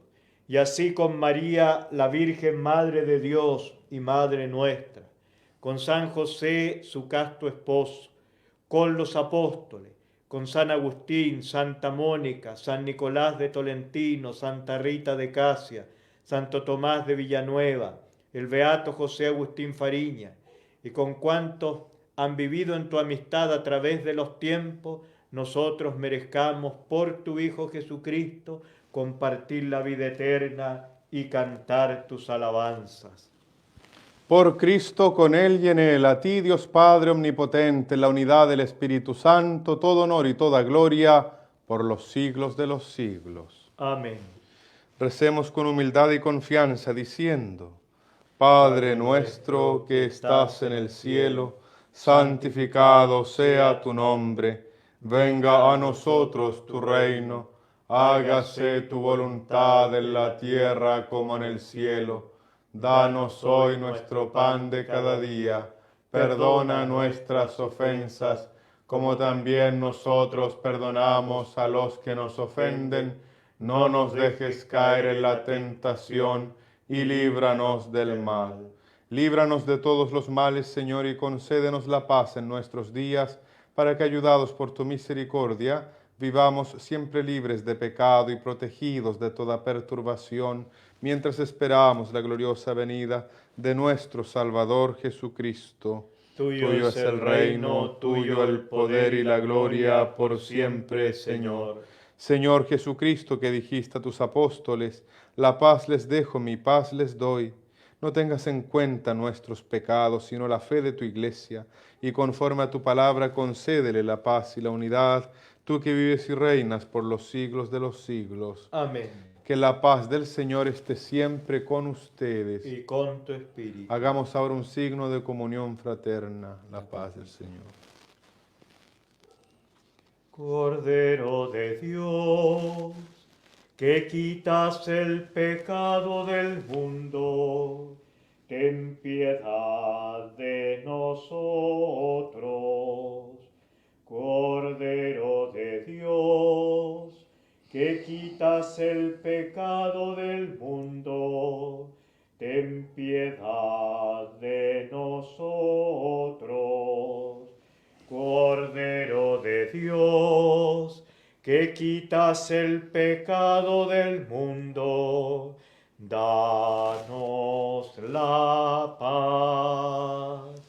y así con María, la Virgen Madre de Dios y Madre nuestra, con San José, su casto esposo, con los apóstoles, con San Agustín, Santa Mónica, San Nicolás de Tolentino, Santa Rita de Casia, Santo Tomás de Villanueva, el beato José Agustín Fariña, y con cuantos han vivido en tu amistad a través de los tiempos, nosotros merezcamos por tu Hijo Jesucristo compartir la vida eterna y cantar tus alabanzas. Por Cristo, con Él y en Él, a ti, Dios Padre Omnipotente, en la unidad del Espíritu Santo, todo honor y toda gloria por los siglos de los siglos. Amén. Recemos con humildad y confianza diciendo: Padre nuestro que estás en el cielo, santificado sea tu nombre. Venga a nosotros tu reino. Hágase tu voluntad en la tierra como en el cielo. Danos hoy nuestro pan de cada día. Perdona nuestras ofensas, como también nosotros perdonamos a los que nos ofenden. No nos dejes caer en la tentación y líbranos del mal. Líbranos de todos los males, Señor, y concédenos la paz en nuestros días, para que, ayudados por tu misericordia, vivamos siempre libres de pecado y protegidos de toda perturbación, mientras esperamos la gloriosa venida de nuestro Salvador Jesucristo. Tuyo es el reino, tuyo el poder y la gloria por siempre, Señor. Señor Jesucristo, que dijiste a tus apóstoles: la paz les dejo, mi paz les doy. No tengas en cuenta nuestros pecados, sino la fe de tu iglesia, y conforme a tu palabra concédele la paz y la unidad, tú que vives y reinas por los siglos de los siglos. Amén. Que la paz del Señor esté siempre con ustedes. Y con tu espíritu. Hagamos ahora un signo de comunión fraterna, la paz del Señor. Cordero de Dios, que quitas el pecado del mundo, ten piedad de nosotros. Cordero de Dios, que quitas el pecado del mundo, ten piedad de nosotros. Cordero de Dios, que quitas el pecado del mundo, danos la paz.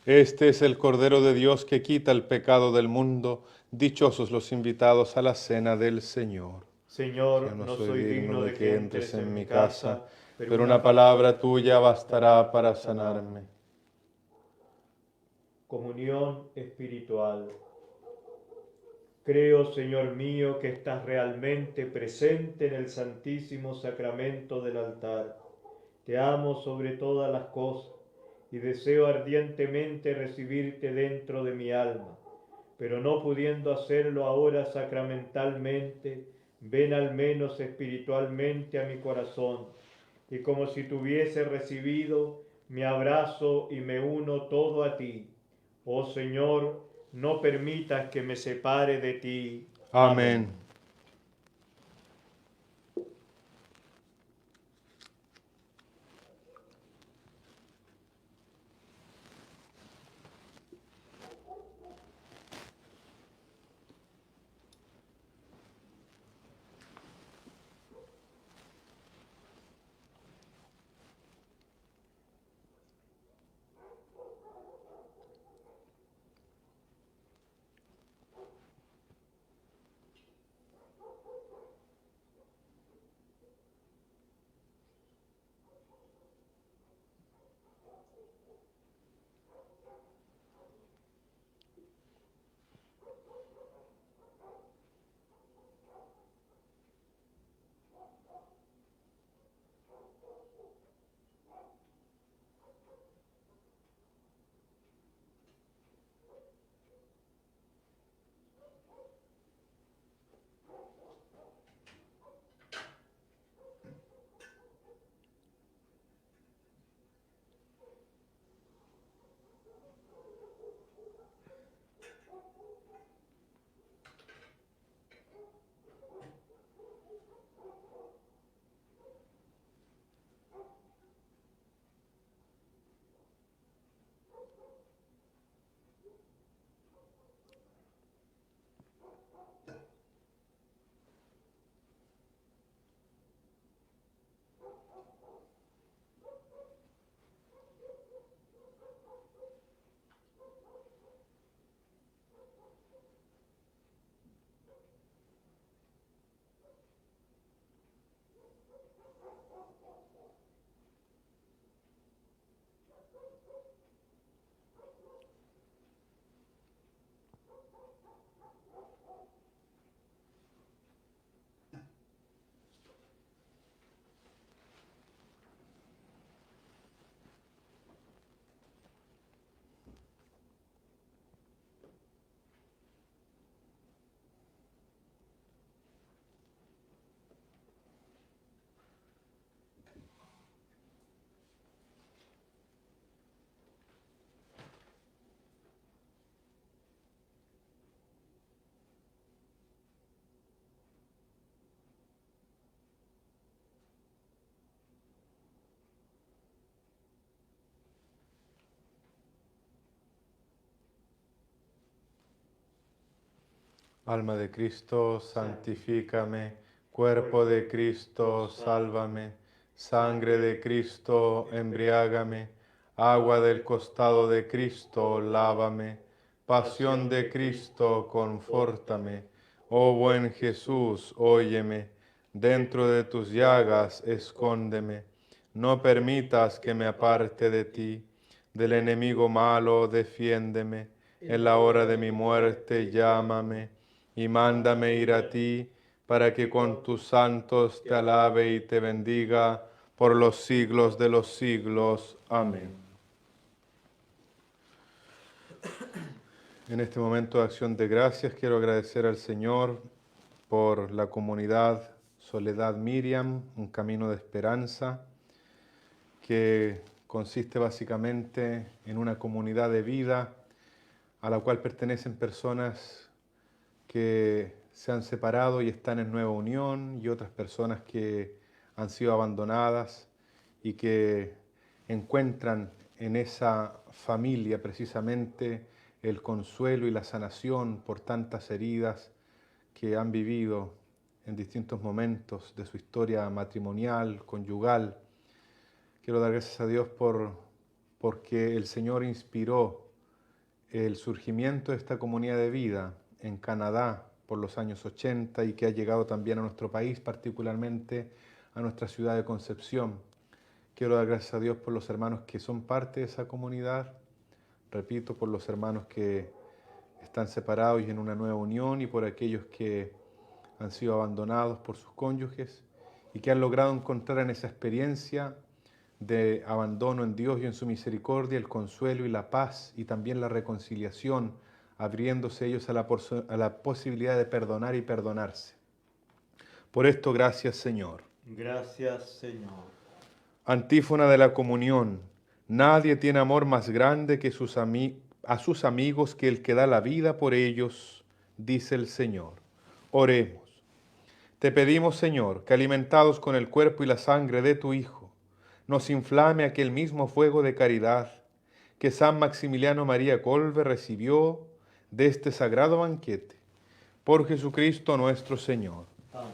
Este es el Cordero de Dios que quita el pecado del mundo. Dichosos los invitados a la cena del Señor. Señor, Yo no soy digno de que entres en mi casa, pero una palabra tuya bastará para sanarme. Comunión espiritual. Creo, Señor mío, que estás realmente presente en el Santísimo Sacramento del altar. Te amo sobre todas las cosas y deseo ardientemente recibirte dentro de mi alma, pero no pudiendo hacerlo ahora sacramentalmente, ven al menos espiritualmente a mi corazón, y como si te hubiese recibido, me abrazo y me uno todo a ti. Oh Señor, no permitas que me separe de ti. Amén. Alma de Cristo, santifícame. Cuerpo de Cristo, sálvame. Sangre de Cristo, embriágame. Agua del costado de Cristo, lávame. Pasión de Cristo, confórtame. Oh buen Jesús, óyeme. Dentro de tus llagas, escóndeme. No permitas que me aparte de ti. Del enemigo malo, defiéndeme. En la hora de mi muerte, llámame y mándame ir a ti, para que con tus santos te alabe y te bendiga por los siglos de los siglos. Amén. En este momento de acción de gracias quiero agradecer al Señor por la comunidad Soledad Miriam, un camino de esperanza, que consiste básicamente en una comunidad de vida a la cual pertenecen personas que se han separado y están en nueva unión, y otras personas que han sido abandonadas y que encuentran en esa familia precisamente el consuelo y la sanación por tantas heridas que han vivido en distintos momentos de su historia matrimonial, conyugal. Quiero dar gracias a Dios porque el Señor inspiró el surgimiento de esta comunidad de vida en Canadá por los años 80 y que ha llegado también a nuestro país, particularmente a nuestra ciudad de Concepción. Quiero dar gracias a Dios por los hermanos que son parte de esa comunidad, repito, por los hermanos que están separados y en una nueva unión, y por aquellos que han sido abandonados por sus cónyuges y que han logrado encontrar en esa experiencia de abandono en Dios y en su misericordia el consuelo y la paz y también la reconciliación, abriéndose ellos a la posibilidad de perdonar y perdonarse. Por esto, gracias, Señor. Gracias, Señor. Antífona de la comunión. Nadie tiene amor más grande que a sus amigos que el que da la vida por ellos, dice el Señor. Oremos. Te pedimos, Señor, que alimentados con el cuerpo y la sangre de tu Hijo, nos inflame aquel mismo fuego de caridad que San Maximiliano María Kolbe recibió de este sagrado banquete. Por Jesucristo nuestro Señor. Amén.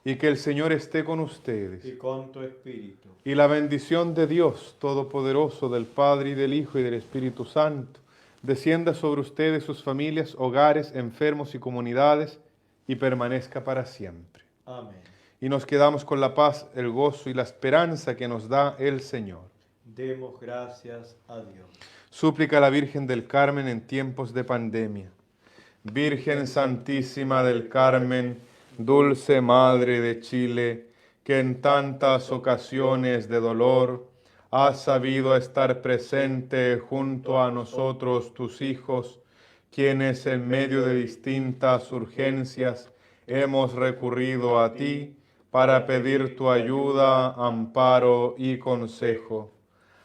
Y que el Señor esté con ustedes. Y con tu espíritu. Y la bendición de Dios Todopoderoso, del Padre y del Hijo y del Espíritu Santo, descienda sobre ustedes, sus familias, hogares, enfermos y comunidades, y permanezca para siempre. Amén. Y nos quedamos con la paz, el gozo y la esperanza que nos da el Señor. Demos gracias a Dios. Súplica a la Virgen del Carmen en tiempos de pandemia. Virgen Santísima del Carmen, dulce Madre de Chile, que en tantas ocasiones de dolor has sabido estar presente junto a nosotros, tus hijos, quienes en medio de distintas urgencias hemos recurrido a ti para pedir tu ayuda, amparo y consejo.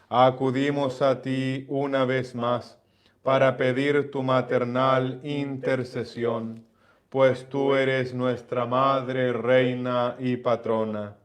Acudimos a ti una vez más para pedir tu maternal intercesión, pues tú eres nuestra Madre, Reina y Patrona.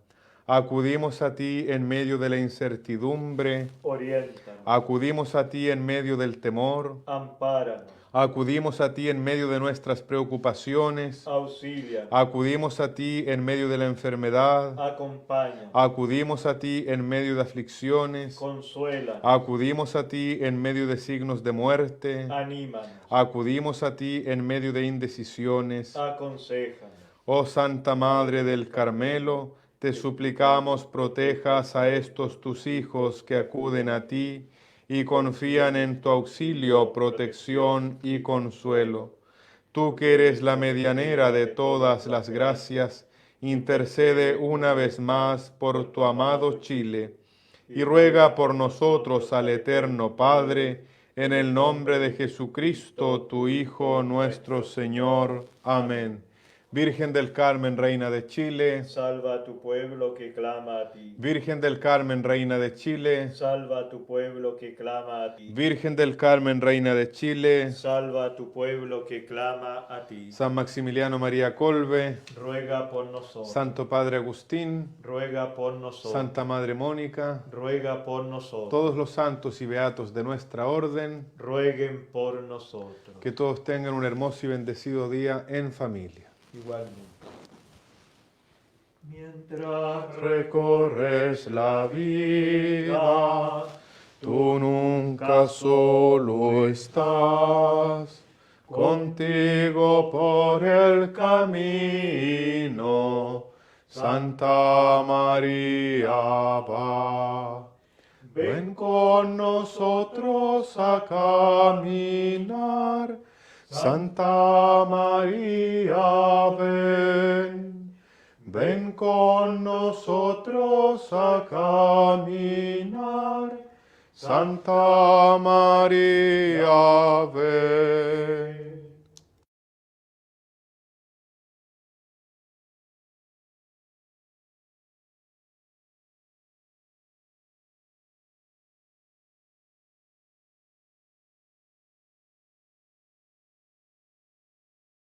Acudimos a ti en medio de la incertidumbre, Oriéntanos. acudimos a ti en medio del temor, Ampáranos. acudimos a ti en medio de nuestras preocupaciones, Auxílianos. acudimos a ti en medio de la enfermedad, Acompáñanos. acudimos a ti en medio de aflicciones, Consuélanos. acudimos a ti en medio de signos de muerte, Anímanos. acudimos a ti en medio de indecisiones. Aconséjanos. Oh Santa Madre del Carmelo, te suplicamos protejas a estos tus hijos que acuden a ti y confían en tu auxilio, protección y consuelo. Tú que eres la medianera de todas las gracias, intercede una vez más por tu amado Chile y ruega por nosotros al Eterno Padre, en el nombre de Jesucristo, tu Hijo, nuestro Señor. Amén. Virgen del Carmen, Reina de Chile. Salva a tu pueblo que clama a ti. Virgen del Carmen, Reina de Chile. Salva a tu pueblo que clama a ti. Virgen del Carmen, Reina de Chile. Salva a tu pueblo que clama a ti. San Maximiliano María Kolbe. Ruega por nosotros. Santo Padre Agustín. Ruega por nosotros. Santa Madre Mónica. Ruega por nosotros. Todos los santos y beatos de nuestra orden. Rueguen por nosotros. Que todos tengan un hermoso y bendecido día en familia. Igualmente. Mientras Recorres la vida, tú nunca solo estás, contigo por el camino, Santa María va. Ven con nosotros a caminar, Santa María, ven. ven con nosotros a caminar. Santa María, ven.